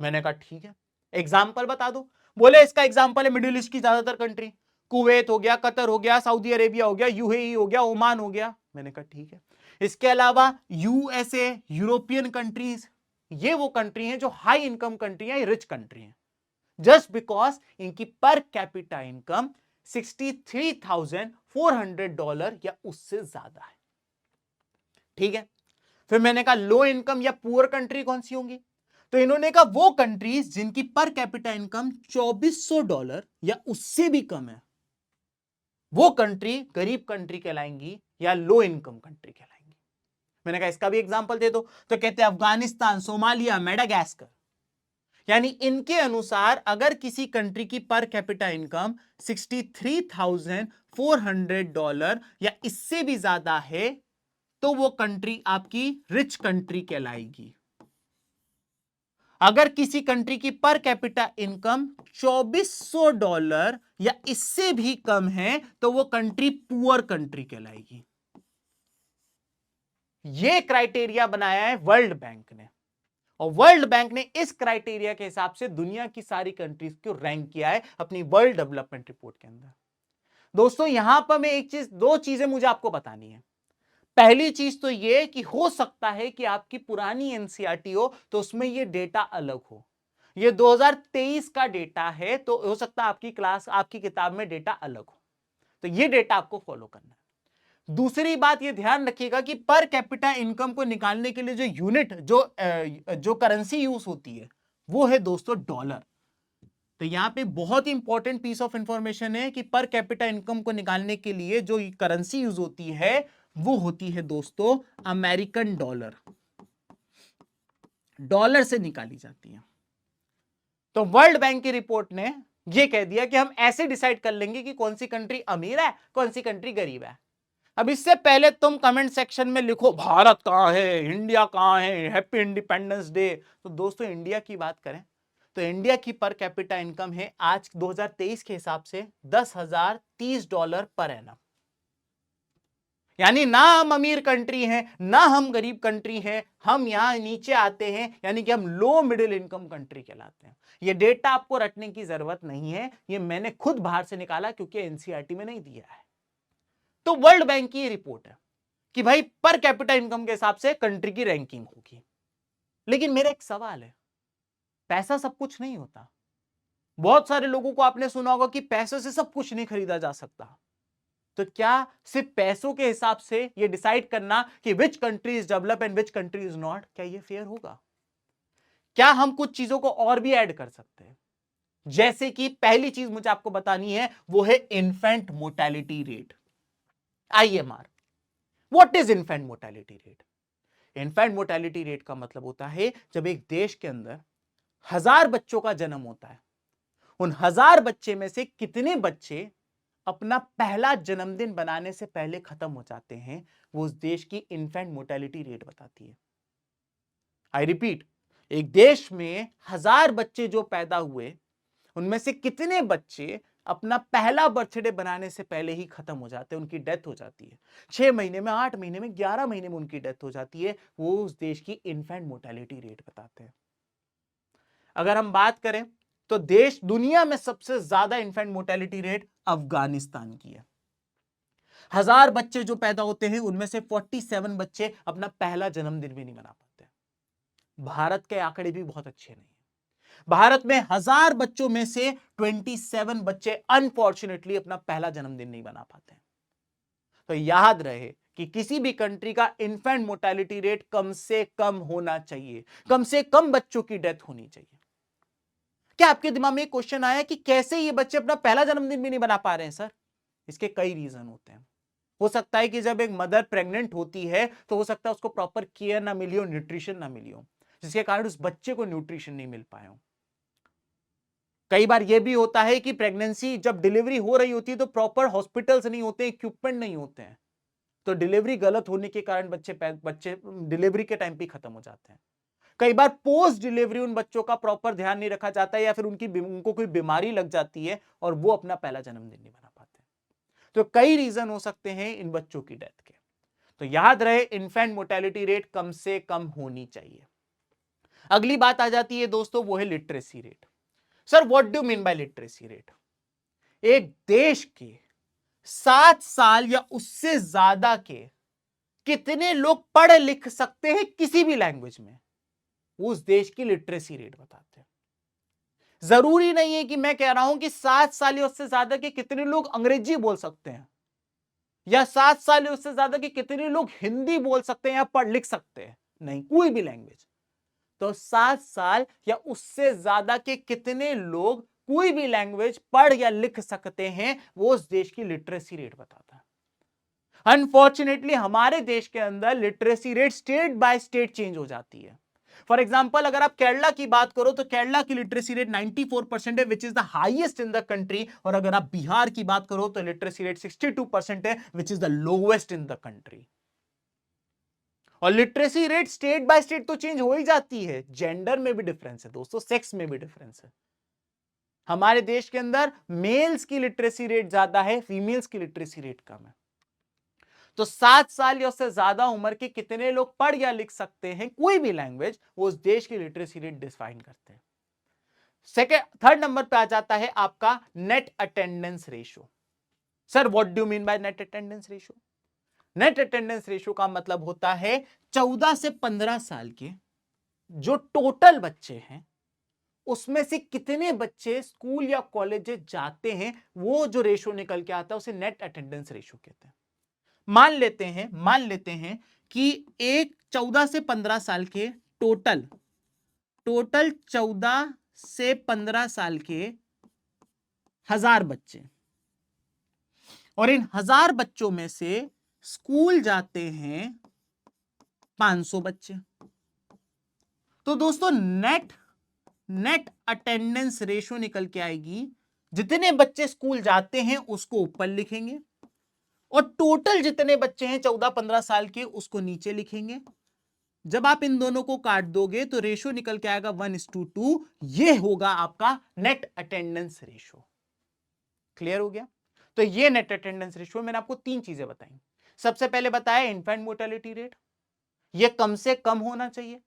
मैंने कहा ठीक है, एग्जाम्पल बता दो। बोले इसका एग्जाम्पल है मिडिल ईस्ट की ज्यादातर कंट्री, कुवैत हो गया, कतर हो गया, सऊदी अरेबिया हो गया, यूएई हो गया, ओमान हो गया। मैंने कहा ठीक है। इसके अलावा यूएसए, यूरोपियन कंट्रीज, ये वो कंट्री हैं जो हाई इनकम कंट्री है, रिच कंट्री है, जस्ट बिकॉज इनकी पर कैपिटा इनकम $63,400 या उससे ज्यादा है। ठीक है। फिर मैंने कहा लो इनकम या पुअर कंट्री कौन सी होंगी? तो इन्होंने कहा वो कंट्रीज जिनकी पर कैपिटा इनकम $2,400 या उससे भी कम है, वो कंट्री गरीब कंट्री कहलाएंगी या लो इनकम कंट्री कहलाएंगी। मैंने कहा इसका भी एग्जांपल दे दो। तो कहते हैं अफगानिस्तान, सोमालिया, मेडागास्कर। यानी इनके अनुसार अगर किसी कंट्री की पर कैपिटा इनकम $63,400 या इससे भी ज्यादा है, तो वो कंट्री आपकी रिच कंट्री कहलाएगी। अगर किसी कंट्री की पर कैपिटा इनकम $2,400 या इससे भी कम है, तो वो कंट्री पुअर कंट्री कहलाएगी। ये क्राइटेरिया बनाया है वर्ल्ड बैंक ने, और वर्ल्ड बैंक ने इस क्राइटेरिया के हिसाब से दुनिया की सारी कंट्रीज को रैंक किया है अपनी वर्ल्ड डेवलपमेंट रिपोर्ट के अंदर। दोस्तों यहां पर मैं दो चीजें मुझे आपको बतानी है। पहली चीज तो यह कि हो सकता है कि आपकी पुरानी एनसीईआरटी हो तो उसमें यह डेटा अलग हो। यह 2023 का डेटा है, तो हो सकता है आपकी किताब में डेटा अलग हो, तो यह डेटा आपको फॉलो करना है। दूसरी बात यह ध्यान रखिएगा कि पर कैपिटा इनकम को निकालने के लिए जो यूनिट, जो करेंसी यूज होती है, वो है दोस्तों डॉलर। तो यहां पे बहुत ही इंपॉर्टेंट पीस ऑफ इंफॉर्मेशन है कि पर कैपिटा इनकम को निकालने के लिए जो करेंसी यूज होती है वो होती है दोस्तों अमेरिकन डॉलर। डॉलर से निकाली जाती है। तो वर्ल्ड बैंक की रिपोर्ट ने यह कह दिया कि हम ऐसे डिसाइड कर लेंगे कि कौन सी कंट्री अमीर है, कौन सी कंट्री गरीब है। अब इससे पहले तुम कमेंट सेक्शन में लिखो भारत कहां है, इंडिया कहां है, हैप्पी इंडिपेंडेंस डे। तो दोस्तों इंडिया की बात करें तो इंडिया की पर कैपिटा इनकम है आज 2023 के हिसाब से $10,030 पर एनम। यानी ना हम अमीर कंट्री हैं ना हम गरीब कंट्री हैं, हम यहां नीचे आते हैं, यानी कि हम लो मिडिल इनकम कंट्री कहलाते हैं। ये डेटा आपको रटने की जरूरत नहीं है, ये मैंने खुद बाहर से निकाला क्योंकि एनसीईआरटी में नहीं दिया है। तो वर्ल्ड बैंक की रिपोर्ट है कि भाई पर कैपिटा इनकम के हिसाब से कंट्री की रैंकिंग होगी। लेकिन मेरा एक सवाल है, पैसा सब कुछ नहीं होता। बहुत सारे लोगों को आपने सुना होगा कि पैसों से सब कुछ नहीं खरीदा जा सकता। तो क्या सिर्फ पैसों के हिसाब से यह डिसाइड करना कि which country is develop and which country is not, क्या यह फेयर होगा? क्या हम कुछ चीजों को और भी ऐड कर सकते हैं? जैसे कि पहली चीज मुझे आपको बतानी है वो है infant mortality rate, IMR। What is infant mortality rate? Infant mortality rate का मतलब होता है जब एक देश के अंदर 1000 बच्चों का जन्म होता है, उन 1000 बच्चे में से कितने बच्चे अपना पहला जन्मदिन बनाने से पहले खत्म हो जाते हैं, वो उस देश की इन्फेंट मोर्टेलिटी रेट बताती है। आई रिपीट, एक देश में 1000 बच्चे जो पैदा हुए, उनमें से कितने बच्चे अपना पहला बर्थडे बनाने से पहले ही खत्म हो जाते हैं, उनकी डेथ हो जाती है। 6 महीने में, 8 महीने में, 11 महीने में उनकी डेथ हो जाती है। वो उस देश की इन्फेंट मोर्टेलिटी रेट बताते हैं। अगर हम बात करें तो दुनिया में सबसे ज्यादा इन्फेंट मोर्टेलिटी रेट अफगानिस्तान की है। 1000 बच्चे जो पैदा होते हैं उनमें से 47 बच्चे अपना पहला जन्मदिन भी नहीं मना पाते। भारत के आंकड़े भी बहुत अच्छे नहीं है। भारत में 1000 बच्चों में से 27 बच्चे अनफॉर्चुनेटली अपना पहला जन्मदिन नहीं मना पाते। तो याद रहे कि किसी भी कंट्री का इन्फेंट मोर्टेलिटी रेट कम से कम होना चाहिए, कम से कम बच्चों की डेथ होनी चाहिए। क्या आपके दिमाग में एक क्वेश्चन आया कि कैसे ये बच्चे अपना पहला जन्मदिन भी नहीं बना पा रहे हैं सर? इसके कई रीजन होते हैं। हो सकता है कि जब एक मदर प्रेग्नेंट होती है तो हो सकता है उसको प्रॉपर केयर ना मिली हो, न्यूट्रिशन ना मिली हो, जिसके कारण उस बच्चे को न्यूट्रिशन नहीं मिल पाया हो। कई बार यह भी होता है कि प्रेगनेंसी जब डिलीवरी हो रही होती है तो प्रॉपर हॉस्पिटल्स नहीं होते, इक्विपमेंट नहीं होते हैं, तो डिलीवरी गलत होने के कारण बच्चे डिलीवरी के टाइम पे खत्म हो जाते हैं। कई बार पोस्ट डिलीवरी उन बच्चों का प्रॉपर ध्यान नहीं रखा जाता है या फिर उनको कोई बीमारी लग जाती है और वो अपना पहला जन्मदिन नहीं मना पाते। तो कई रीजन हो सकते हैं इन बच्चों की डेथ के। तो याद रहे इन्फेंट मोर्टेलिटी रेट कम से कम होनी चाहिए। अगली बात आ जाती है दोस्तों, वो है literacy rate. Sir what do mean by literacy rate? एक देश के 7 साल या उससे ज्यादा के कितने लोग पढ़ लिख सकते हैं किसी भी लैंग्वेज में, उस देश की लिटरेसी रेट बताते हैं। जरूरी नहीं है कि मैं कह रहा हूं कि 7 साल या उससे ज्यादा के कितने लोग अंग्रेजी बोल सकते हैं या 7 साल या उससे ज्यादा के कितने लोग हिंदी बोल सकते हैं या पढ़ लिख सकते हैं, नहीं, कोई भी लैंग्वेज। तो 7 साल या उससे ज्यादा के कितने लोग कोई भी लैंग्वेज पढ़ या लिख सकते हैं, वो उस देश की लिटरेसी रेट बताता है। अनफॉर्चुनेटली हमारे देश के अंदर literacy rate state by state change हो जाती है। फॉर एग्जाम्पल अगर आप केरला की बात करो तो केरला की लिटरेसी रेट 94% है, which is the highest in the country. और अगर आप बिहार की बात करो तो लिटरेसी रेट 62% है, which is the lowest in the country. और literacy rate state by state तो चेंज हो ही जाती है। जेंडर में भी डिफरेंस है दोस्तों, सेक्स में भी डिफरेंस है। हमारे देश के अंदर मेल्स की लिटरेसी रेट ज्यादा है, फीमेल्स की लिटरेसी रेट कम है। तो 7 साल या उससे ज्यादा उम्र के कितने लोग पढ़ या लिख सकते हैं कोई भी लैंग्वेज, वो उस देश की लिटरेसी रेट डिफाइन करते हैं। थर्ड नंबर पे आ जाता है आपका net attendance ratio. Sir what do mean by net attendance ratio? Net attendance ratio का मतलब होता है 14 से 15 साल के जो टोटल बच्चे हैं उसमें से कितने बच्चे स्कूल या कॉलेज जाते हैं, वो जो रेशियो निकल के आता है उसे नेट अटेंडेंस रेशियो कहते हैं। मान लेते हैं कि एक 14 से 15 साल के टोटल 14 से 15 साल के 1000 बच्चे, और इन 1000 बच्चों में से स्कूल जाते हैं 500 बच्चे। तो दोस्तों नेट अटेंडेंस रेशियो निकल के आएगी, जितने बच्चे स्कूल जाते हैं उसको ऊपर लिखेंगे और टोटल जितने बच्चे हैं 14-15 साल के उसको नीचे लिखेंगे। जब आप इन दोनों को काट दोगे तो रेशियो निकल के आएगा 1:2। ये होगा आपका नेट अटेंडेंस रेशियो। क्लियर हो गया? तो ये नेट अटेंडेंस रेशियो मैंने आपको 3 चीजें बताई। सबसे पहले बताया इन्फेंट मोर्टेलिटी रेट, ये कम से कम होना चाहिए।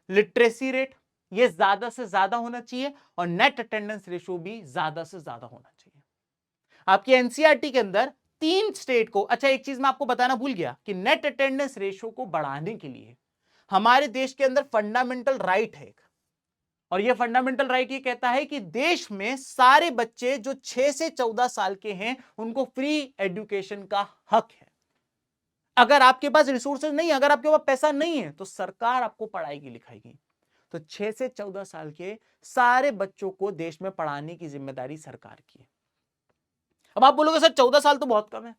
लिटरेसी रेट ये ज्यादा से ज्यादा होना चाहिए और नेट अटेंडेंस रेशियो भी ज्यादा से ज्यादा होना चाहिए। आपकी एनसीईआरटी के अंदर 3 स्टेट को, अच्छा एक चीज मैं आपको बताना भूल गया कि नेट अटेंडेंस रेशियो को बढ़ाने के लिए हमारे देश के अंदर फंडामेंटल राइट है एक, और यह फंडामेंटल राइट ये कहता है कि देश में सारे बच्चे जो 6 से 14 साल के हैं उनको फ्री एजुकेशन का हक है। अगर आपके पास रिसोर्सेज नहीं, अगर आपके पास पैसा नहीं है तो सरकार आपको पढ़ाएगी लिखाएगी। तो 6 से 14 साल के सारे बच्चों को देश में पढ़ाने की जिम्मेदारी सरकार की है। अब आप बोलोगे सर 14 साल तो बहुत कम है।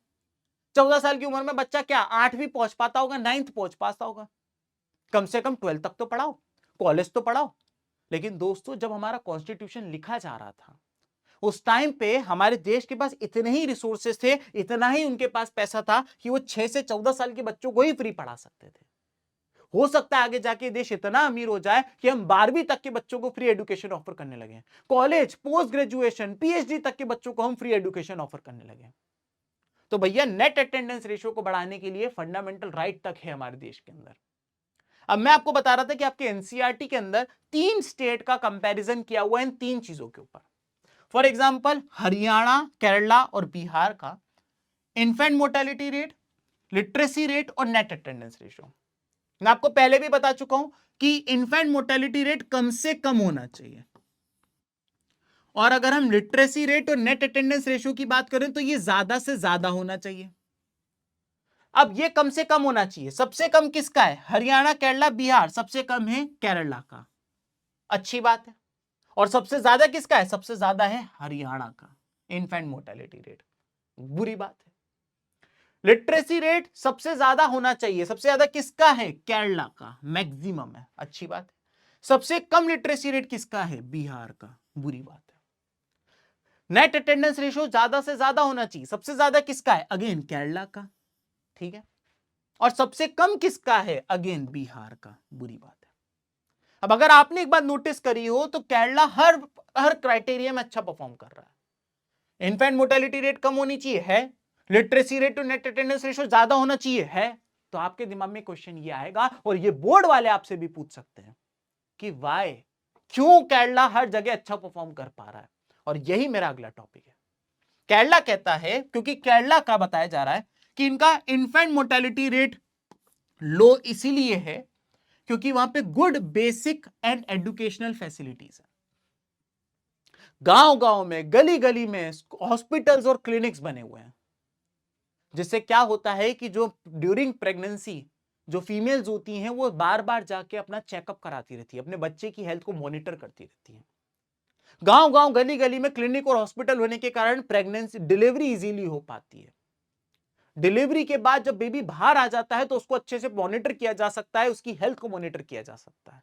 14 साल की उम्र में बच्चा क्या 8वीं पहुंच पाता होगा, 9th पहुंच पाता होगा? कम से कम 12 तक तो पढ़ाओ, कॉलेज तो पढ़ाओ। लेकिन दोस्तों जब हमारा कॉन्स्टिट्यूशन लिखा जा रहा था उस टाइम पे हमारे देश के पास इतने ही रिसोर्सेस थे, इतना ही उनके पास पैसा था कि वो 6 से 14 साल के बच्चों को ही फ्री पढ़ा सकते थे। हो सकता है आगे जाके देश इतना अमीर हो जाए कि हम 12वीं तक के बच्चों को फ्री एजुकेशन ऑफर करने लगे, कॉलेज, पोस्ट ग्रेजुएशन, पीएचडी तक के बच्चों को हम फ्री एजुकेशन ऑफर करने लगे। तो भैया नेट अटेंडेंस रेशियो को बढ़ाने के लिए फंडामेंटल राइट तक है हमारे देश के अंदर। अब मैं आपको बता रहा था कि आपके एनसीईआरटी के अंदर 3 स्टेट का कंपैरिजन किया हुआ है इन 3 चीजों के ऊपर। फॉर एग्जाम्पल हरियाणा, केरला और बिहार का infant mortality rate, literacy rate और नेट अटेंडेंस रेशियो। मैं आपको पहले भी बता चुका हूं कि इन्फेंट मोर्टेलिटी रेट कम से कम होना चाहिए, और अगर हम लिटरेसी रेट और नेट अटेंडेंस रेशियो की बात करें तो ये ज्यादा से ज्यादा होना चाहिए। अब ये कम से कम होना चाहिए, सबसे कम किसका है? हरियाणा, केरला, बिहार, सबसे कम है केरला का, अच्छी बात है। और सबसे ज्यादा किसका है? सबसे ज्यादा है हरियाणा का इन्फेंट मोर्टेलिटी रेट, बुरी बात है। लिटरेसी रेट सबसे ज्यादा होना चाहिए, सबसे ज्यादा किसका है? केरला का, मैक्सिमम है, अच्छी बात है। सबसे कम लिटरेसी रेट किसका है? बिहार का, बुरी बात है। नेट अटेंडेंस रेशियो ज्यादा से ज्यादा होना चाहिए, सबसे ज्यादा किसका है? अगेन केरला का, ठीक है। और सबसे कम किसका है? अगेन बिहार का, बुरी बात है। अब अगर आपने एक बात नोटिस करी हो तो केरला हर क्राइटेरिया में अच्छा परफॉर्म कर रहा है। इन्फेंट मोर्टेलिटी रेट कम होनी चाहिए, है। लिटरेसी रेट और नेट अटेंडेंस रेशियो ज्यादा होना चाहिए, है। तो आपके दिमाग में क्वेश्चन ये आएगा, और ये बोर्ड वाले आपसे भी पूछ सकते हैं कि वाई, क्यों केरला हर जगह अच्छा परफॉर्म कर पा रहा है। और यही मेरा अगला टॉपिक है। केरला कहता है, क्योंकि केरला का बताया जा रहा है कि इनका इन्फेंट मोर्टेलिटी रेट लो इसीलिए है क्योंकि वहां पे good basic and educational facilities है। गांव गांव में, गली गली में हॉस्पिटल्स और क्लिनिक्स बने हुए हैं, जिससे क्या होता है कि जो ड्यूरिंग प्रेगनेंसी जो फीमेल्स होती हैं वो बार बार जाके अपना चेकअप कराती रहती है, अपने बच्चे की हेल्थ को मॉनिटर करती रहती है। गांव गांव, गली गली में क्लिनिक और हॉस्पिटल होने के कारण प्रेगनेंसी, डिलीवरी इजीली हो पाती है। डिलीवरी के बाद जब बेबी बाहर आ जाता है तो उसको अच्छे से मॉनिटर किया जा सकता है, उसकी हेल्थ को मॉनिटर किया जा सकता है।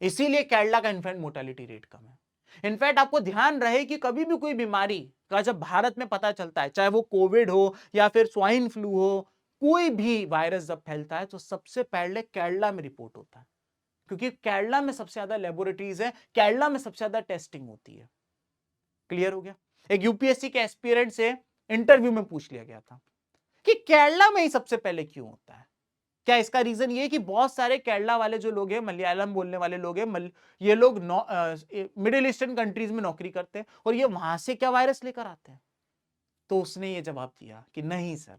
इसीलिए केरला का इन्फेंट मोर्टेलिटी रेट कम है। इनफैक्ट आपको ध्यान रहे कि कभी भी कोई बीमारी का जब भारत में पता चलता है, चाहे वो कोविड हो या फिर स्वाइन फ्लू हो, कोई भी वायरस जब फैलता है तो सबसे पहले केरला में रिपोर्ट होता है, क्योंकि केरला में सबसे ज्यादा लेबोरेटरीज है, केरला में सबसे ज्यादा टेस्टिंग होती है। क्लियर हो गया? एक यूपीएससी के एस्पिरेंट से इंटरव्यू में पूछ लिया गया था कि केरला में ही सबसे पहले क्यों होता है। क्या इसका रीजन ये कि बहुत सारे केरला वाले जो लोग हैं, मलयालम बोलने वाले लोग हैं, ये लोग मिडिल ईस्टर्न कंट्रीज में नौकरी करते हैं और ये वहां से क्या वायरस लेकर आते हैं? तो उसने ये जवाब दिया कि नहीं सर,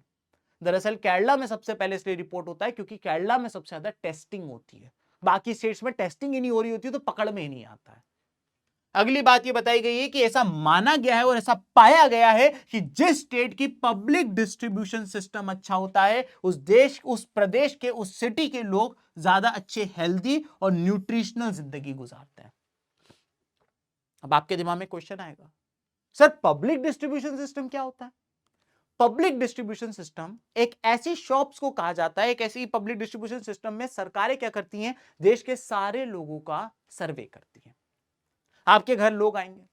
दरअसल केरला में सबसे पहले इसलिए रिपोर्ट होता है क्योंकि केरला में सबसे ज्यादा टेस्टिंग होती है, बाकी स्टेट्स में टेस्टिंग ही नहीं हो रही होती तो पकड़ में ही नहीं आता है। अगली बात यह बताई गई है कि ऐसा माना गया है और ऐसा पाया गया है कि जिस स्टेट की पब्लिक डिस्ट्रीब्यूशन सिस्टम अच्छा होता है, उस देश, उस प्रदेश के, उस सिटी के लोग ज्यादा अच्छे, हेल्दी और न्यूट्रिशनल जिंदगी गुजारते हैं। अब आपके दिमाग में क्वेश्चन आएगा, सर पब्लिक डिस्ट्रीब्यूशन सिस्टम क्या होता है? पब्लिक डिस्ट्रीब्यूशन सिस्टम एक ऐसी शॉप्स को कहा जाता है, एक ऐसी पब्लिक डिस्ट्रीब्यूशन सिस्टम में सरकारें क्या करती हैं? देश के सारे लोगों का सर्वे करती हैं। आपके घर लोग आएंगे,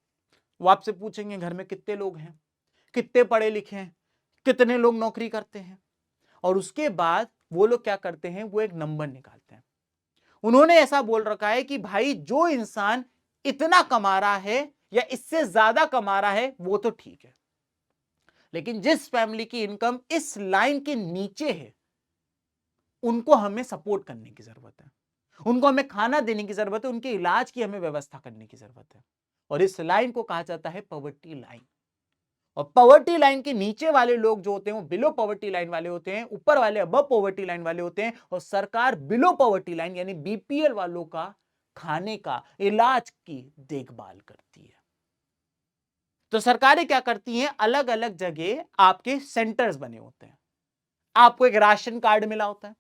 वो आपसे पूछेंगे घर में कितने लोग हैं, कितने पढ़े लिखे हैं, कितने लोग नौकरी करते हैं, और उसके बाद वो लोग क्या करते हैं? वो एक नंबर निकालते हैं। उन्होंने ऐसा बोल रखा है कि भाई जो इंसान इतना कमा रहा है या इससे ज्यादा कमा रहा है वो तो ठीक है, लेकिन जिस फैमिली की इनकम इस लाइन के नीचे है उनको हमें सपोर्ट करने की जरूरत है, उनको हमें खाना देने की जरूरत है, उनके इलाज की हमें व्यवस्था करने की जरूरत है। और इस लाइन को कहा जाता है पॉवर्टी लाइन। और पॉवर्टी लाइन के नीचे वाले लोग जो होते हैं वो बिलो पॉवर्टी लाइन वाले होते हैं, ऊपर वाले अबव पॉवर्टी लाइन वाले होते हैं, और सरकार बिलो पॉवर्टी लाइन यानी बीपीएल वालों का खाने का, इलाज की देखभाल करती है। तो सरकारें क्या करती हैं? अलग अलग जगह आपके सेंटर्स बने होते हैं, आपको एक राशन कार्ड मिला होता है।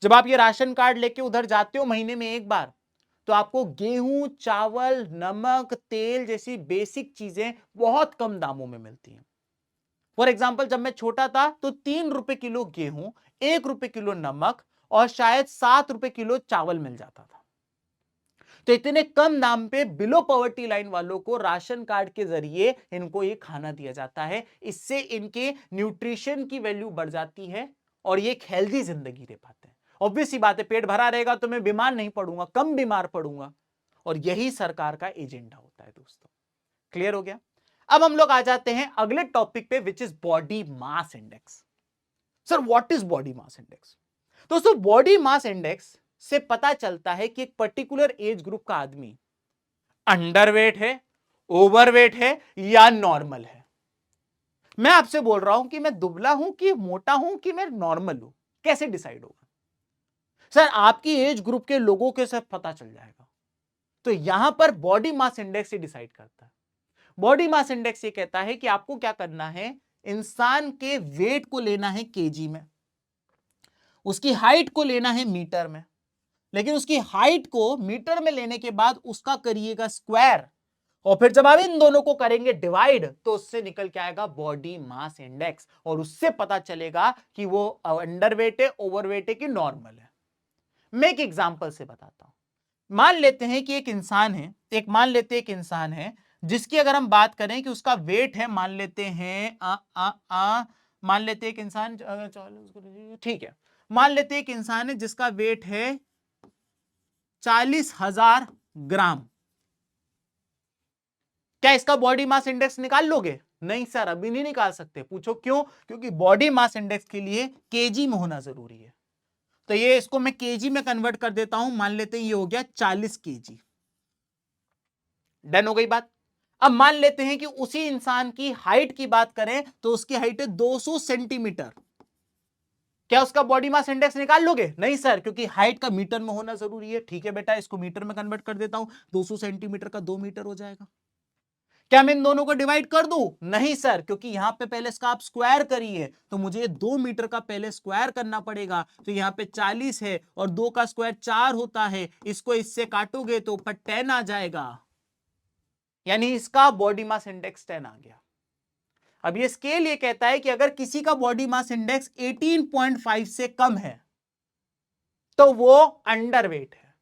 जब आप ये राशन कार्ड लेके उधर जाते हो महीने में एक बार, तो आपको गेहूं, चावल, नमक, तेल जैसी बेसिक चीजें बहुत कम दामों में मिलती हैं। फॉर एग्जाम्पल, जब मैं छोटा था तो 3 रुपए किलो गेहूं, 1 रुपए किलो नमक और शायद 7 रुपए किलो चावल मिल जाता था। तो इतने कम दाम पे बिलो पॉवर्टी लाइन वालों को राशन कार्ड के जरिए इनको ये खाना दिया जाता है। इससे इनके न्यूट्रिशन की वैल्यू बढ़ जाती है और ये एक हेल्दी जिंदगी रह पाते हैं। ऑब्वियस सी बात है, पेट भरा रहेगा तो मैं बीमार नहीं पड़ूंगा, कम बीमार पड़ूंगा, और यही सरकार का एजेंडा होता है दोस्तों। क्लियर हो गया? अब हम लोग आ जाते हैं अगले टॉपिक पे, which is body mass index. Sir what is body mass index? दोस्तों बॉडी मास इंडेक्स से पता चलता है कि एक पर्टिकुलर एज ग्रुप का आदमी अंडरवेट है, ओवरवेट है या नॉर्मल है। मैं आपसे बोल रहा हूं कि मैं दुबला हूं कि मोटा हूं कि मैं नॉर्मल हूं, कैसे डिसाइड होगा? सर आपकी एज ग्रुप के लोगों के सब पता चल जाएगा। तो यहां पर बॉडी मास इंडेक्स ही डिसाइड करता है। बॉडी मास इंडेक्स ये कहता है कि आपको क्या करना है, इंसान के वेट को लेना है केजी में, उसकी हाइट को लेना है मीटर में, लेकिन उसकी हाइट को मीटर में लेने के बाद उसका करिएगा स्क्वायर, और फिर जब आप इन दोनों को करेंगे डिवाइड तो उससे निकल के आएगा बॉडी मास इंडेक्स, और उससे पता चलेगा कि वो अंडरवेट है, ओवरवेट है कि नॉर्मल है। मैं एक एग्जांपल से बताता हूं। मान लेते हैं कि एक इंसान है, एक इंसान है जिसकी अगर हम बात करें कि उसका वेट है, मान लेते हैं मान लेते हैं एक इंसान, ठीक है, मान लेते हैं एक इंसान है जिसका वेट है 40,000 ग्राम। क्या इसका बॉडी मास इंडेक्स निकाल लोगे? नहीं सर, अभी नहीं निकाल सकते। पूछो क्यों? क्योंकि बॉडी मास इंडेक्स के लिए केजी में होना जरूरी है। तो ये इसको मैं केजी में कन्वर्ट कर देता हूं, मान लेते हैं ये हो गया 40 केजी। डन हो गई बात। अब मान लेते हैं कि उसी इंसान की हाइट की बात करें तो उसकी हाइट है 200 सेंटीमीटर। क्या उसका बॉडी मास इंडेक्स निकाल लोगे? नहीं सर, क्योंकि हाइट का मीटर में होना जरूरी है। ठीक है बेटा, इसको मीटर में कन्वर्ट कर देता हूं, 200 सेंटीमीटर का 2 मीटर हो जाएगा। क्या मैं इन दोनों को डिवाइड कर दूं? नहीं सर, क्योंकि यहां पे पहले इसका आप स्क्वायर करिए, तो मुझे 2 मीटर का पहले स्क्वायर करना पड़ेगा। तो यहां पे 40 है और 2 का स्क्वायर 4 होता है, इसको इससे काटोगे तो ऊपर 10 आ जाएगा, यानी इसका बॉडी मास इंडेक्स 10 आ गया। अब ये स्केल ये कहता है कि अगर किसी का बॉडी मास इंडेक्स 18.5 से कम है तो वो अंडरवेट है,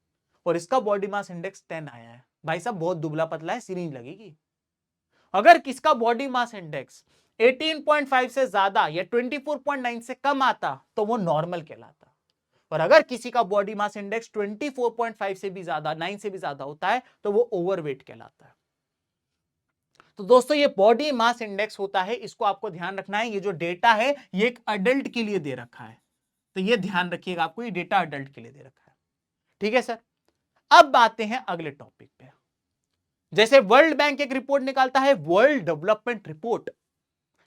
और इसका बॉडी मास इंडेक्स 10 आया है। भाई साहब बहुत दुबला पतला है, सीरीज लगेगी। अगर किसका बॉडी मास इंडेक्स 18.5 से ज्यादा या 24.9 से कम आता तो वो नॉर्मल कहलाता, और अगर किसी का बॉडी मास इंडेक्स 24.5 से भी ज्यादा, 9 से भी ज्यादा होता है तो वो ओवरवेट कहलाता है। तो दोस्तों ये बॉडी मास इंडेक्स होता है, इसको आपको ध्यान रखना है। ये जो डेटा है ये एक अडल्ट के लिए दे रखा है, तो ये ध्यान रखिएगा, आपको ये डेटा अडल्ट के लिए दे रखा है। ठीक है सर। अब आते हैं अगले टॉपिक पे। जैसे वर्ल्ड बैंक एक रिपोर्ट निकालता है, वर्ल्ड डेवलपमेंट रिपोर्ट,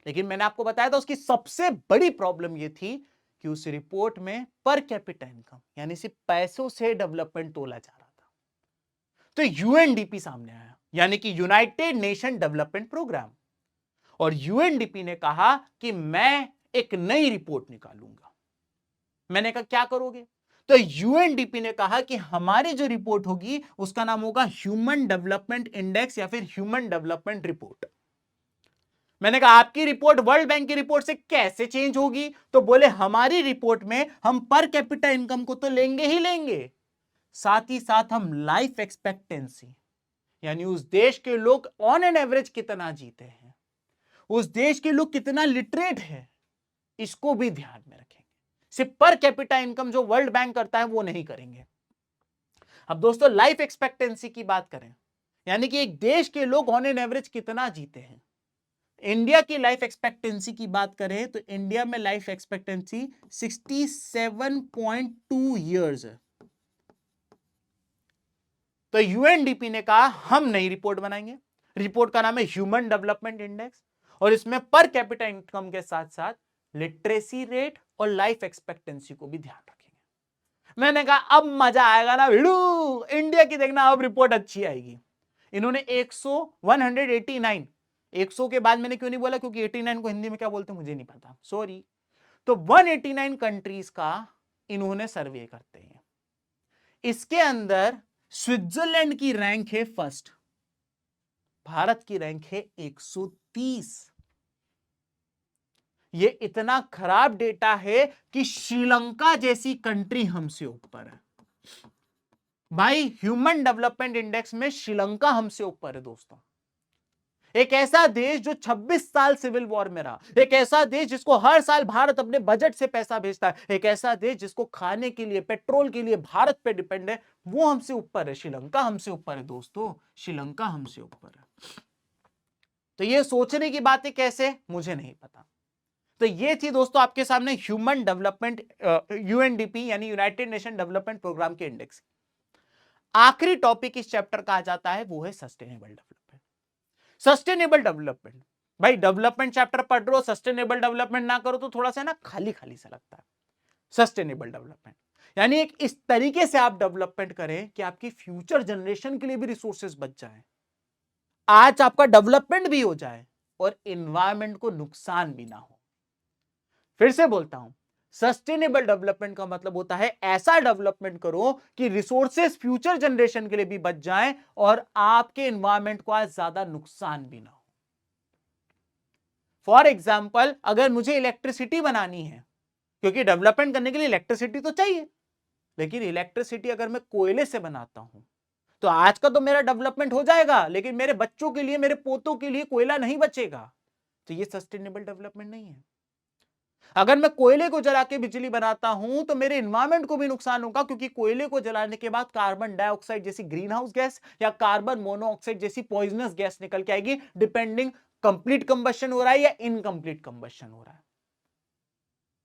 लेकिन मैंने आपको बताया था उसकी सबसे बड़ी प्रॉब्लम यह थी कि उस रिपोर्ट में पर कैपिटा इनकम यानी सिर्फ पैसों से डेवलपमेंट तोला जा रहा था। तो यूएनडीपी सामने आया, यानी कि यूनाइटेड नेशन डेवलपमेंट प्रोग्राम, और यूएनडीपी ने कहा कि मैं एक नई रिपोर्ट निकालूंगा। मैंने कहा क्या करोगे? तो यूएनडीपी ने कहा कि हमारी जो रिपोर्ट होगी उसका नाम होगा ह्यूमन डेवलपमेंट इंडेक्स या फिर ह्यूमन डेवलपमेंट रिपोर्ट। मैंने कहा आपकी रिपोर्ट वर्ल्ड बैंक की रिपोर्ट से कैसे चेंज होगी? तो बोले हमारी रिपोर्ट में हम पर कैपिटा इनकम को तो लेंगे ही लेंगे, साथ ही साथ हम लाइफ एक्सपेक्टेंसी यानी उस देश के लोग ऑन एन एवरेज कितना जीते हैं, उस देश के लोग कितना लिटरेट है, इसको भी ध्यान में रखेंगे। सिर्फ पर कैपिटा इनकम जो वर्ल्ड बैंक करता है वो नहीं करेंगे। अब दोस्तों लाइफ एक्सपेक्टेंसी की बात करें, यानी कि एक देश के लोग ऑन एन एवरेज कितना जीते हैं। इंडिया की लाइफ एक्सपेक्टेंसी की बात करें तो इंडिया में लाइफ एक्सपेक्टेंसी 67.2 इयर्स है। तो यूएनडीपी ने कहा हम नई रिपोर्ट बनाएंगे, रिपोर्ट का नाम है ह्यूमन डेवलपमेंट इंडेक्स, और इसमें पर कैपिटा इनकम के साथ साथ लिटरेसी रेट और लाइफ एक्सपेक्टेंसी को भी ध्यान रखेंगे। मैंने कहा अब मजा आएगा ना भिड़ू, इंडिया की देखना अब रिपोर्ट अच्छी आएगी। इन्होंने 189, 100 के बाद मैंने क्यों नहीं बोला, क्योंकि 89 को हिंदी में क्या बोलते मुझे नहीं पता, सॉरी। तो 189 कंट्रीज का इन्होंने सर्वे करते हैं। इसके अंदर स्विट्जरलैंड की रैंक है फर्स्ट, भारत की रैंक है 130। ये इतना खराब डेटा है कि श्रीलंका जैसी कंट्री हमसे ऊपर है। भाई ह्यूमन डेवलपमेंट इंडेक्स में श्रीलंका हमसे ऊपर है दोस्तों। एक ऐसा देश जो 26 साल सिविल वॉर में रहा, एक ऐसा देश जिसको हर साल भारत अपने बजट से पैसा भेजता है, एक ऐसा देश जिसको खाने के लिए, पेट्रोल के लिए भारत पे डिपेंड है, वो हमसे ऊपर है। श्रीलंका हमसे ऊपर है दोस्तों, श्रीलंका हमसे ऊपर है। तो ये सोचने की बात है, कैसे मुझे नहीं पता। तो ये थी दोस्तों आपके सामने ह्यूमन डेवलपमेंट यूएनडीपी यानी यूनाइटेड नेशन डेवलपमेंट प्रोग्राम के इंडेक्स। आखिरी टॉपिक इस चैप्टर का आ जाता है, वो है सस्टेनेबल डेवलपमेंट। सस्टेनेबल डेवलपमेंट भाई डेवलपमेंट चैप्टर पढ़ रहे हो, सस्टेनेबल डेवलपमेंट ना करो तो थोड़ा सा ना खाली खाली सा लगता है। सस्टेनेबल डेवलपमेंट यानी एक इस तरीके से आप डेवलपमेंट करें कि आपकी फ्यूचर जनरेशन के लिए भी रिसोर्सेज बच जाए, आज आपका डेवलपमेंट भी हो जाए और एनवायरमेंट को नुकसान भी ना हो। फिर से बोलता हूं, सस्टेनेबल डेवलपमेंट का मतलब होता है ऐसा डेवलपमेंट करो कि रिसोर्सेज फ्यूचर जनरेशन के लिए भी बच जाएं और आपके एनवायरमेंट को आज ज्यादा नुकसान भी ना हो। फॉर एग्जाम्पल, अगर मुझे इलेक्ट्रिसिटी बनानी है, क्योंकि डेवलपमेंट करने के लिए इलेक्ट्रिसिटी तो चाहिए, लेकिन इलेक्ट्रिसिटी अगर मैं कोयले से बनाता हूं तो आज का तो मेरा डेवलपमेंट हो जाएगा, लेकिन मेरे बच्चों के लिए, मेरे पोतों के लिए कोयला नहीं बचेगा। तो ये सस्टेनेबल डेवलपमेंट नहीं है। अगर मैं कोयले को जला के बिजली बनाता हूं तो मेरे एनवायरमेंट को भी नुकसान होगा, क्योंकि कोयले को जलाने के बाद कार्बन डाइऑक्साइड जैसी ग्रीन हाउस गैस या कार्बन मोनोऑक्साइड जैसी पॉइजनस गैस निकल के आएगी, डिपेंडिंग कंप्लीट कंबशन हो रहा है या इनकंप्लीट कंबशन हो रहा है।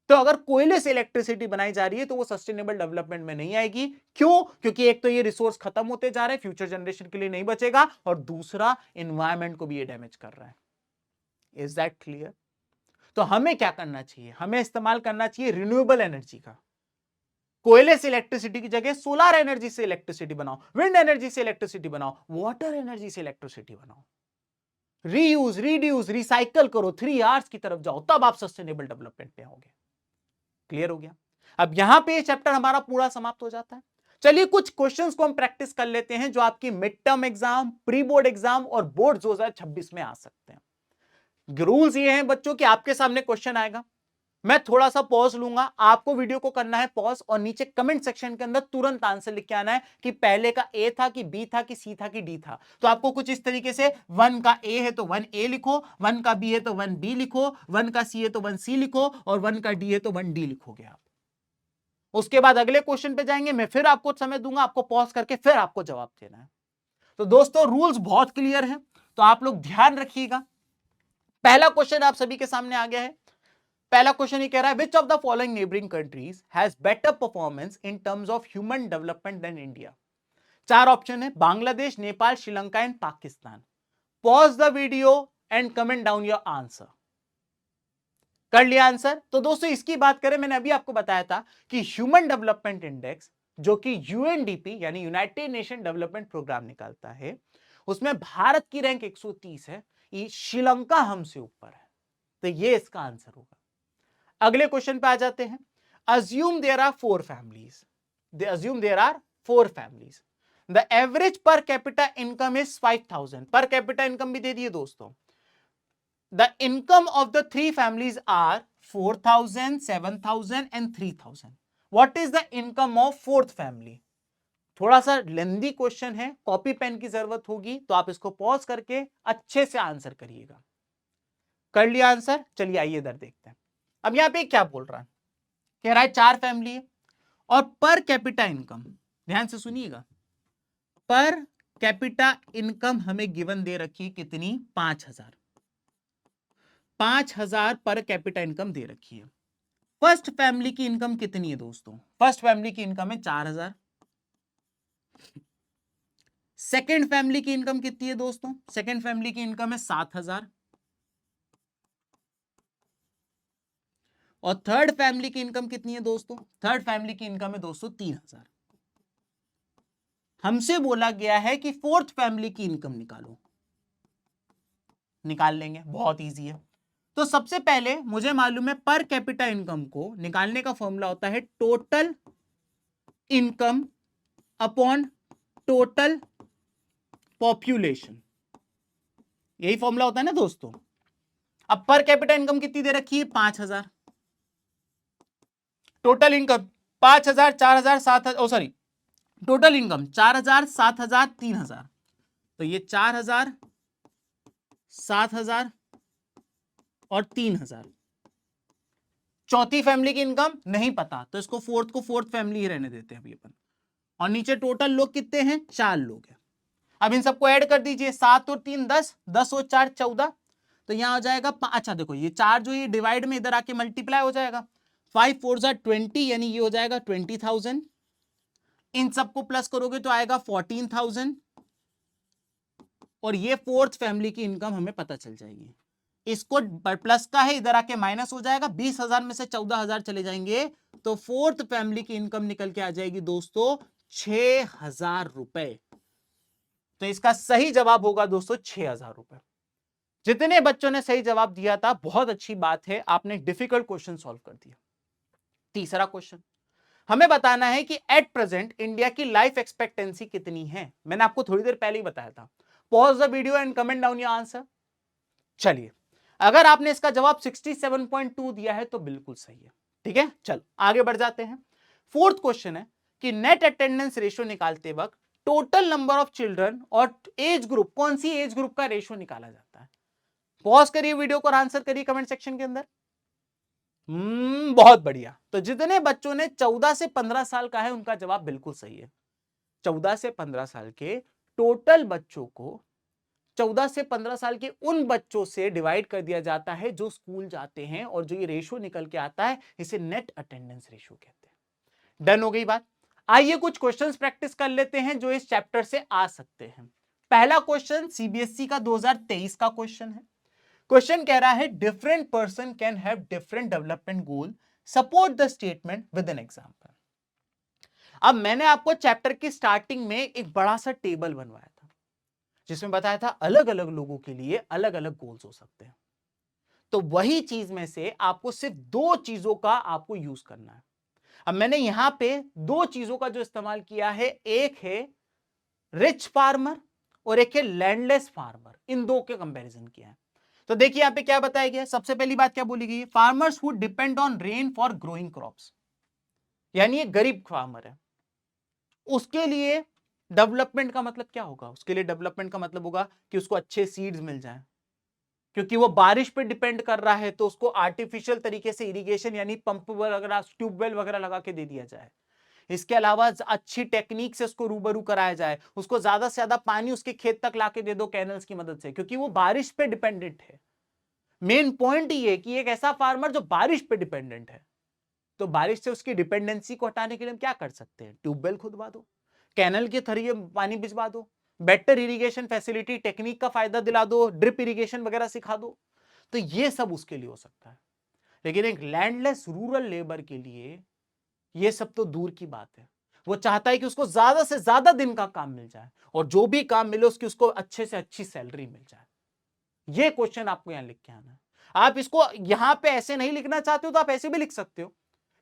तो अगर कोयले से इलेक्ट्रिसिटी बनाई जा रही है तो वो सस्टेनेबल डेवलपमेंट में नहीं आएगी। क्यों? क्योंकि एक तो ये रिसोर्स खत्म होते जा रहे हैं, फ्यूचर जनरेशन के लिए नहीं बचेगा, और दूसरा एनवायरमेंट को भी ये डैमेज कर रहा है। Is that clear? तो हमें क्या करना चाहिए? हमें इस्तेमाल करना चाहिए रिन्यूएबल एनर्जी का। कोयले से इलेक्ट्रिसिटी की जगह सोलर एनर्जी से इलेक्ट्रिसिटी बनाओ, विंड एनर्जी से इलेक्ट्रिसिटी बनाओ, वाटर एनर्जी से इलेक्ट्रिसिटी बनाओ। रीयूज, रिड्यूस, रिसाइकल करो, 3 Rs की तरफ जाओ, तब आप सस्टेनेबल डेवलपमेंट पे आओगे। क्लियर हो गया? अब यहां पे चैप्टर हमारा पूरा समाप्त हो जाता है। चलिए कुछ क्वेश्चंस को हम प्रैक्टिस कर लेते हैं जो आपकी mid term exam, pre board exam और बोर्ड 2026 में आ सकते हैं। रूल्स ये हैं बच्चों कि आपके सामने क्वेश्चन आएगा, मैं थोड़ा सा पॉज लूंगा, आपको वीडियो को करना है पॉज और नीचे कमेंट सेक्शन के अंदर तुरंत आंसर लिख के आना है कि पहले का ए था कि बी था कि सी था कि डी था। तो आपको कुछ इस तरीके से 1 का ए है तो 1A लिखो, 1 का बी है तो 1B लिखो, 1 का सी है तो 1C लिखो और 1 का डी है तो 1D लिखोगे आप। उसके बाद अगले क्वेश्चन पे जाएंगे, मैं फिर आपको समय दूंगा, आपको पॉज करके फिर आपको जवाब देना है। तो दोस्तों रूल्स बहुत क्लियर है, तो आप लोग ध्यान रखिएगा। पहला क्वेश्चन आप सभी के सामने आ गया है। पहला क्वेश्चन ये कह रहा है, which of the following neighboring countries has better performance in terms of human development than India? 4 option है, Bangladesh, Nepal, Sri Lanka and Pakistan. Pause the video and comment down your answer. कर लिया आंसर? तो दोस्तों इसकी बात करें, मैंने अभी आपको बताया था कि ह्यूमन डेवलपमेंट इंडेक्स जो कि यूएनडीपी यानी यूनाइटेड नेशन डेवलपमेंट प्रोग्राम निकालता है, उसमें भारत की रैंक 130 है, श्रीलंका हमसे ऊपर है। तो ये इसका आंसर होगा। अगले क्वेश्चन पे आ जाते हैं। Assume there are 4 families. Assume there are 4 families. The average per capita income is 5,000. Per capita income भी दे दिए दोस्तों। The income of the 3 families are 4,000, 7,000 and 3,000. What is the income of 4th family? थोड़ा सा lengthy question है, copy pen की जरूरत होगी, तो आप इसको पॉज करके अच्छे से आंसर करिएगा। कर लिया आंसर? चलिए आइए इधर देखते हैं। अब यहां पे क्या बोल रहा है, कह रहा है 4 फैमिली है और पर कैपिटा इनकम, ध्यान से सुनिएगा, पर कैपिटा इनकम हमें गिवन दे रखी कितनी? 5,000। 5,000 पर कैपिटा इनकम दे रखी है। फर्स्ट फैमिली की इनकम कितनी है दोस्तों? फर्स्ट फैमिली की इनकम है 4,000। सेकेंड फैमिली की इनकम कितनी है दोस्तों? सेकेंड फैमिली की इनकम है 7,000। और थर्ड फैमिली की इनकम कितनी है दोस्तों? थर्ड फैमिली की इनकम है दोस्तों 3,000। हमसे बोला गया है कि फोर्थ फैमिली की इनकम निकालो। निकाल लेंगे, बहुत इजी है। तो सबसे पहले मुझे मालूम है पर कैपिटा इनकम को निकालने का फॉर्मूला होता है total income upon total population. यही फॉर्मूला होता है ना दोस्तों। अब पर कैपिटा इनकम कितनी दे रखी है? 5,000। Total income 5,000, 4,000, 7,000, sorry, total income 4,000, 7,000, 3,000। तो ये 4,000, 7,000 और 3,000। चौथी फैमिली की इनकम नहीं पता, तो इसको फोर्थ को फोर्थ फैमिली ही रहने देते हैं अभी अपन। और नीचे टोटल लोग कितने हैं? 4 लोग हैं। अब इन सबको ऐड कर दीजिए, 7 और 3 10, 10 और 4 14। तो यहां हो जाएगा, अच्छा देखो ये 4 जो ये डिवाइड में इधर आके मल्टीप्लाई हो जाएगा, 5 4 20, यानी ये हो जाएगा 20,000। इन सबको प्लस करोगे तो आएगा 14,000। और ये फोर्थ फैमिली की इनकम हमें पता चल जाएगी। इसको प्लस का है, इधर आके माइनस हो जाएगा, 20,000 में से 14,000 चले जाएंगे तो फोर्थ फैमिली की इनकम निकल के आ जाएगी दोस्तों 6,000 रुपए। तो इसका सही जवाब होगा दोस्तों 6,000 रुपए। जितने बच्चों ने सही जवाब दिया था बहुत अच्छी बात है, आपने डिफिकल्ट क्वेश्चन सॉल्व कर दिया। तीसरा क्वेश्चन, हमें बताना है कि एट प्रेजेंट इंडिया की लाइफ एक्सपेक्टेंसी कितनी है। मैंने आपको थोड़ी देर पहले ही बताया था। Pause the video and comment down your answer. चलिए, अगर आपने इसका जवाब 67.2 दिया है तो बिल्कुल सही है। ठीक है, चलो आगे बढ़ जाते हैं। फोर्थ क्वेश्चन है कि नेट अटेंडेंस रेशियो निकालते वक्त टोटल नंबर ऑफ चिल्ड्रन और एज ग्रुप, कौन सी एज ग्रुप का रेशियो निकाला जाता है। पॉज करिए वीडियो को और आंसर करिए कमेंट सेक्शन के अंदर। बहुत बढ़िया। तो जितने बच्चों ने 14 से 15 साल का है उनका जवाब बिल्कुल सही है। 14 से 15 साल के टोटल बच्चों को 14 से 15 साल के उन बच्चों से डिवाइड कर दिया जाता है जो स्कूल जाते हैं, और जो ये रेशियो निकल के आता है इसे नेट अटेंडेंस रेशियो कहते हैं। डन हो गई बात। आइए कुछ क्वेश्चंस प्रैक्टिस कर लेते हैं जो इस चैप्टर से आ सकते हैं। पहला क्वेश्चन सीबीएसई का 2023 का क्वेश्चन है। क्वेश्चन कह रहा है different person can have different development goal, support the statement with an example. अब मैंने आपको चैप्टर की स्टार्टिंग में एक बड़ा सा टेबल बनवाया था जिसमें बताया था अलग अलग लोगों के लिए अलग अलग गोल्स हो सकते हैं। तो वही चीज में से आपको सिर्फ दो चीजों का आपको यूज करना है। अब मैंने यहां पे दो चीजों का जो इस्तेमाल किया है, एक है रिच फार्मर और एक है लैंडलेस फार्मर, इन दो के कंपैरिजन किया है। तो देखिए यहां पे क्या बताया गया। सबसे पहली बात क्या बोली गई है, farmers who depend on rain for growing crops, यानी ये गरीब फार्मर है, उसके लिए डेवलपमेंट का मतलब क्या होगा। उसके लिए डेवलपमेंट का मतलब होगा कि उसको अच्छे सीड्स मिल जाएं, क्योंकि वो बारिश पे डिपेंड कर रहा है तो उसको आर्टिफिशियल तरीके से इरिगेशन यानी पंप वगैरह ट्यूबवेल वगैरह लगा के दे दिया जाए। इसके अलावा अच्छी टेक्निक से उसको रूबरू कराया जाए, उसको ज्यादा से ज्यादा पानी उसके खेत तक लाके दे दो कैनल्स की मदद से, क्योंकि वो बारिश पे डिपेंडेंट है। मेन पॉइंट ये कि एक ऐसा फार्मर जो बारिश पे डिपेंडेंट है, तो बारिश से उसकी डिपेंडेंसी को हटाने के लिए हम क्या कर सकते हैं, ट्यूबवेल खुदवा दो, कैनल के थ्रू पानी भिजवा दो, बेटर इरिगेशन फैसिलिटी टेक्निक का फायदा दिला दो, ड्रिप इरिगेशन वगैरह सिखा दो। तो ये सब उसके लिए हो सकता है। लेकिन एक लैंडलेस रूरल लेबर के लिए ये सब तो दूर की बात है। वो चाहता है कि उसको ज्यादा से ज्यादा दिन का काम मिल जाए और जो भी काम मिले उसकी उसको अच्छे से अच्छी सैलरी मिल जाए। ये क्वेश्चन आपको यहां लिख के आना है। आप इसको यहां पे ऐसे नहीं लिखना चाहते हो तो आप ऐसे भी लिख सकते हो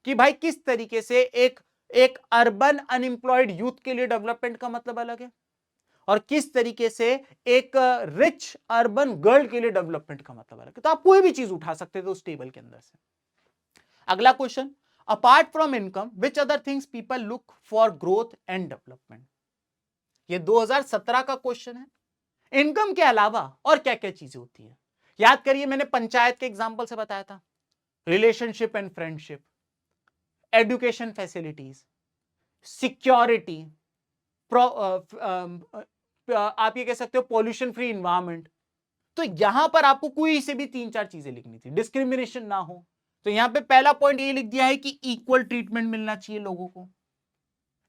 कि भाई किस तरीके से एक एक अर्बन अनएम्प्लॉयड यूथ के लिए डेवलपमेंट का मतलब अलग है और किस तरीके से एक रिच अर्बन गर्ल के लिए डेवलपमेंट का मतलब अलग है। तो आप कोई भी चीज उठा सकते थे उस टेबल के अंदर से। अगला question, apart from income which other things people look for growth and development. ये 2017 का क्वेश्चन है। इनकम के अलावा और क्या क्या चीजें होती है। याद करिए मैंने पंचायत के एग्जांपल से बताया था, relationship and friendship, education facilities, security, आप ये कह सकते हो पॉल्यूशन फ्री इन्वायरमेंट। तो यहां पर आपको कोई से भी तीन चार चीजें लिखनी थी, डिस्क्रिमिनेशन ना हो। तो यहां पे पहला पॉइंट ये लिख दिया है कि इक्वल ट्रीटमेंट मिलना चाहिए लोगों को,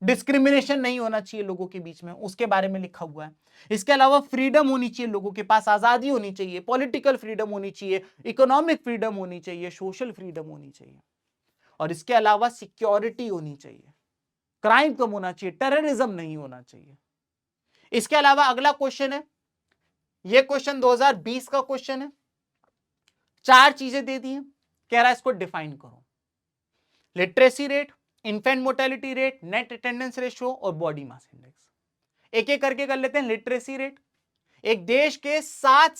डिस्क्रिमिनेशन नहीं होना चाहिए लोगों के बीच में, उसके बारे में लिखा हुआ है। इसके अलावा फ्रीडम होनी चाहिए, लोगों के पास आजादी होनी चाहिए, पॉलिटिकल फ्रीडम होनी चाहिए, इकोनॉमिक फ्रीडम होनी चाहिए, सोशल फ्रीडम होनी चाहिए, और इसके अलावा सिक्योरिटी होनी चाहिए, क्राइम कम होना चाहिए, टेररिज्म नहीं होना चाहिए। इसके अलावा अगला क्वेश्चन है, यह क्वेश्चन 2020 का क्वेश्चन है। चार चीजें दे दी हैं, कह रहा है इसको डिफाइन करो। Literacy rate, infant mortality rate, net attendance ratio और बॉडी मास इंडेक्स। एक एक करके कर लेते हैं। लिटरेसी रेट, एक देश के 7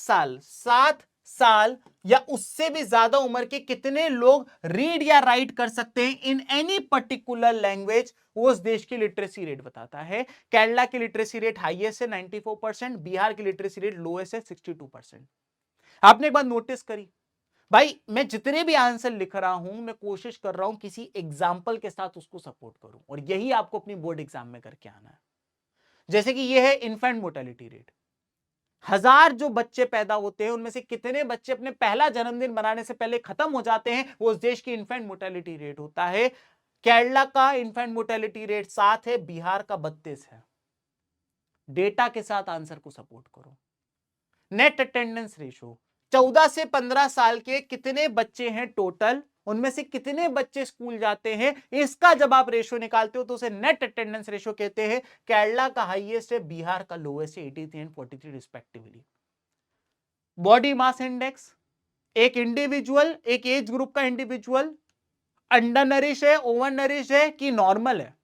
साल या उससे भी ज्यादा उम्र के कितने लोग रीड या राइट कर सकते हैं इन एनी पर्टिकुलर लैंग्वेज, वो उस देश की लिटरेसी रेट बताता है। केरला की लिटरेसी रेट हाईएस्ट है 94%, बिहार की लिटरेसी रेट लोएस्ट है 62%। आपने एक बात नोटिस करी, भाई मैं जितने भी आंसर लिख रहा हूं मैं कोशिश कर रहा हूं किसी एग्जाम्पल के साथ उसको सपोर्ट करूं, और यही आपको अपनी बोर्ड एग्जाम में करके आना है। जैसे कि यह है इन्फेंट मोर्टेलिटी रेट, 1000 जो बच्चे पैदा होते हैं उनमें से कितने बच्चे अपने पहला जन्मदिन मनाने से पहले खत्म हो जाते हैं, वो उस देश की इन्फेंट मोर्टेलिटी रेट होता है। केरला का इन्फेंट मोर्टेलिटी रेट 7 है, बिहार का 32 है। डेटा के साथ आंसर को सपोर्ट करो। नेट अटेंडेंस रेशियो, 14 से 15 साल के कितने बच्चे हैं टोटल, उनमें से कितने बच्चे स्कूल जाते हैं, इसका जब आप रेशियो निकालते हो तो उसे नेट अटेंडेंस रेशियो कहते हैं। केरला का हाईएस्ट है, बिहार का लोएस्ट है, 83 and 43 respectively. Body mass index, एक इंडिविजुअल, एक एज ग्रुप का इंडिविजुअल अंडर नरिश है, ओवर नरिश है कि नॉर्मल है,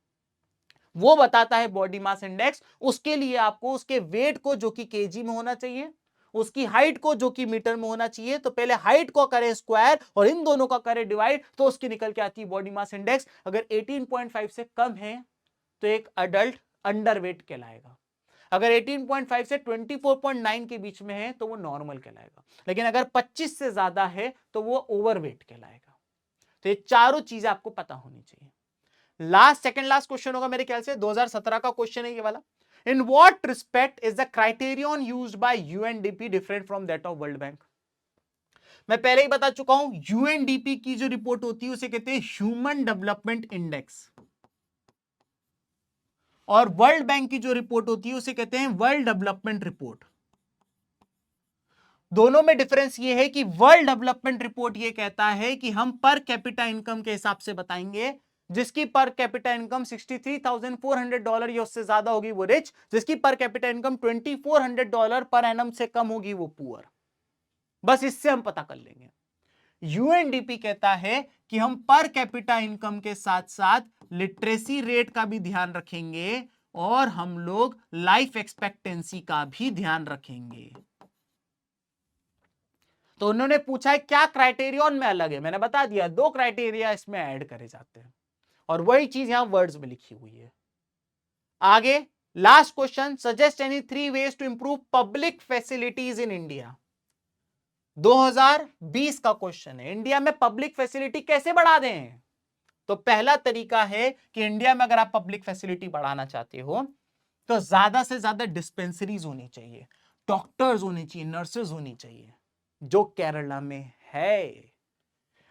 वो बताता है बॉडी मास इंडेक्स। उसके लिए आपको उसके वेट को जो कि केजी में होना चाहिए, उसकी हाइट को जो कि मीटर में होना चाहिए, तो पहले हाइट को करें स्क्वायर और इन दोनों का करें डिवाइड, तो उसकी निकल के आती है बॉडी मास इंडेक्स। अगर 18.5 से कम है तो एक अडल्ट अंडरवेट कहलाएगा, अगर 18.5 से 24.9 के बीच में है तो वो नॉर्मल कहलाएगा, लेकिन अगर 25 से ज्यादा है तो वो ओवरवेट कहलाएगा। तो ये चारों चीजें आपको पता होनी चाहिए। सेकंड लास्ट क्वेश्चन होगा मेरे ख्याल से, 2017 का क्वेश्चन है ये वाला। In what respect is the criterion used by UNDP different from that of world bank? मैं पहले ही बता चुका हूं, यूएनडीपी की जो रिपोर्ट होती है उसे कहते हैं ह्यूमन डेवलपमेंट इंडेक्स, और वर्ल्ड बैंक की जो रिपोर्ट होती है उसे कहते हैं वर्ल्ड डेवलपमेंट रिपोर्ट। दोनों में डिफरेंस ये है कि वर्ल्ड डेवलपमेंट रिपोर्ट ये कहता है कि हम पर कैपिटा इनकम के हिसाब से बताएंगे, जिसकी पर कैपिटा इनकम $63,400 या उससे ज्यादा होगी वो रिच, जिसकी per capita income $2,400 per annum से कम होगी वो पुअर। बस इससे हम पता कर लेंगे। यूएनडीपी कहता है कि हम पर कैपिटा इनकम के साथ साथ लिटरेसी रेट का भी ध्यान रखेंगे और हम लोग लाइफ एक्सपेक्टेंसी का भी ध्यान रखेंगे। तो उन्होंने पूछा है क्या क्राइटेरियन में अलग है, मैंने बता दिया 2 क्राइटेरिया इसमें ऐड करे जाते हैं और वही चीज यहां वर्ड्स में लिखी हुई है। आगे last question, suggest any 3 ways to improve public facilities in India. 2020 का क्वेश्चन है, इंडिया में पब्लिक फैसिलिटी कैसे बढ़ा दें? तो पहला तरीका है कि इंडिया में अगर आप पब्लिक फैसिलिटी बढ़ाना चाहते हो तो ज्यादा से ज्यादा डिस्पेंसरीज होनी चाहिए, डॉक्टर्स होने चाहिए, नर्सेज होनी चाहिए, जो केरला में है।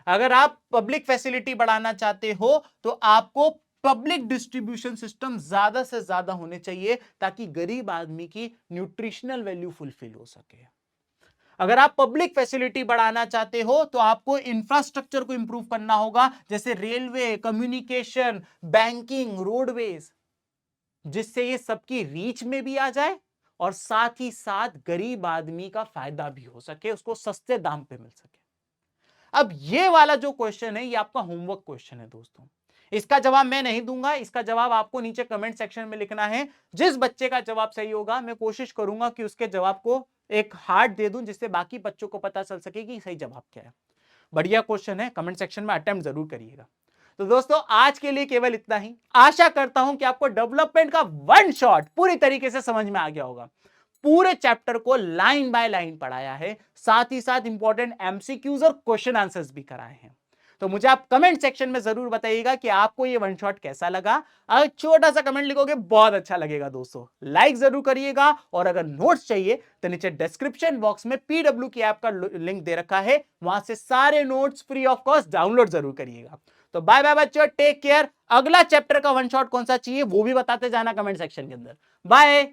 अगर आप पब्लिक फैसिलिटी बढ़ाना चाहते हो तो आपको पब्लिक डिस्ट्रीब्यूशन सिस्टम ज्यादा से ज्यादा होने चाहिए ताकि गरीब आदमी की न्यूट्रिशनल वैल्यू फुलफिल हो सके। अगर आप पब्लिक फैसिलिटी बढ़ाना चाहते हो तो आपको इंफ्रास्ट्रक्चर को इंप्रूव करना होगा, जैसे रेलवे, कम्युनिकेशन, बैंकिंग, रोडवेज, जिससे ये सबकी रीच में भी आ जाए और साथ ही साथ गरीब आदमी का फायदा भी हो सके, उसको सस्ते दाम पे मिल सके। अब ये वाला जो क्वेश्चन है ये आपका होमवर्क क्वेश्चन है दोस्तों, इसका जवाब मैं नहीं दूंगा, इसका जवाब आपको नीचे कमेंट सेक्शन में लिखना है। जिस बच्चे का जवाब सही होगा मैं कोशिश करूंगा कि उसके जवाब को एक हार्ट दे दूं, जिससे बाकी बच्चों को पता चल सके कि सही जवाब क्या है। बढ़िया क्वेश्चन है, कमेंट सेक्शन में अटेम्प्ट जरूर करिएगा। तो दोस्तों आज के लिए केवल इतना ही। आशा करता हूं कि आपको डेवलपमेंट का वन शॉट पूरी तरीके से समझ में आ गया होगा। पूरे चैप्टर को लाइन बाय लाइन पढ़ाया है, साथ ही साथ इंपॉर्टेंट एमसीक्यूज और क्वेश्चन आंसर्स भी कराए हैं। तो मुझे आप कमेंट सेक्शन में जरूर बताइएगा कि आपको ये वन शॉट कैसा लगा। अगर छोटा सा कमेंट लिखोगे बहुत अच्छा लगेगा दोस्तों। लाइक जरूर करिएगा और अगर नोट्स चाहिए तो नीचे डिस्क्रिप्शन बॉक्स में पीडब्ल्यू की ऐप का लिंक दे रखा है, वहां से सारे notes free of cost download जरूर करिएगा। तो बाय बाय बच्चों, टेक केयर। अगला चैप्टर का वन शॉट कौन सा चाहिए वो भी बताते जाना कमेंट सेक्शन के अंदर। बाय।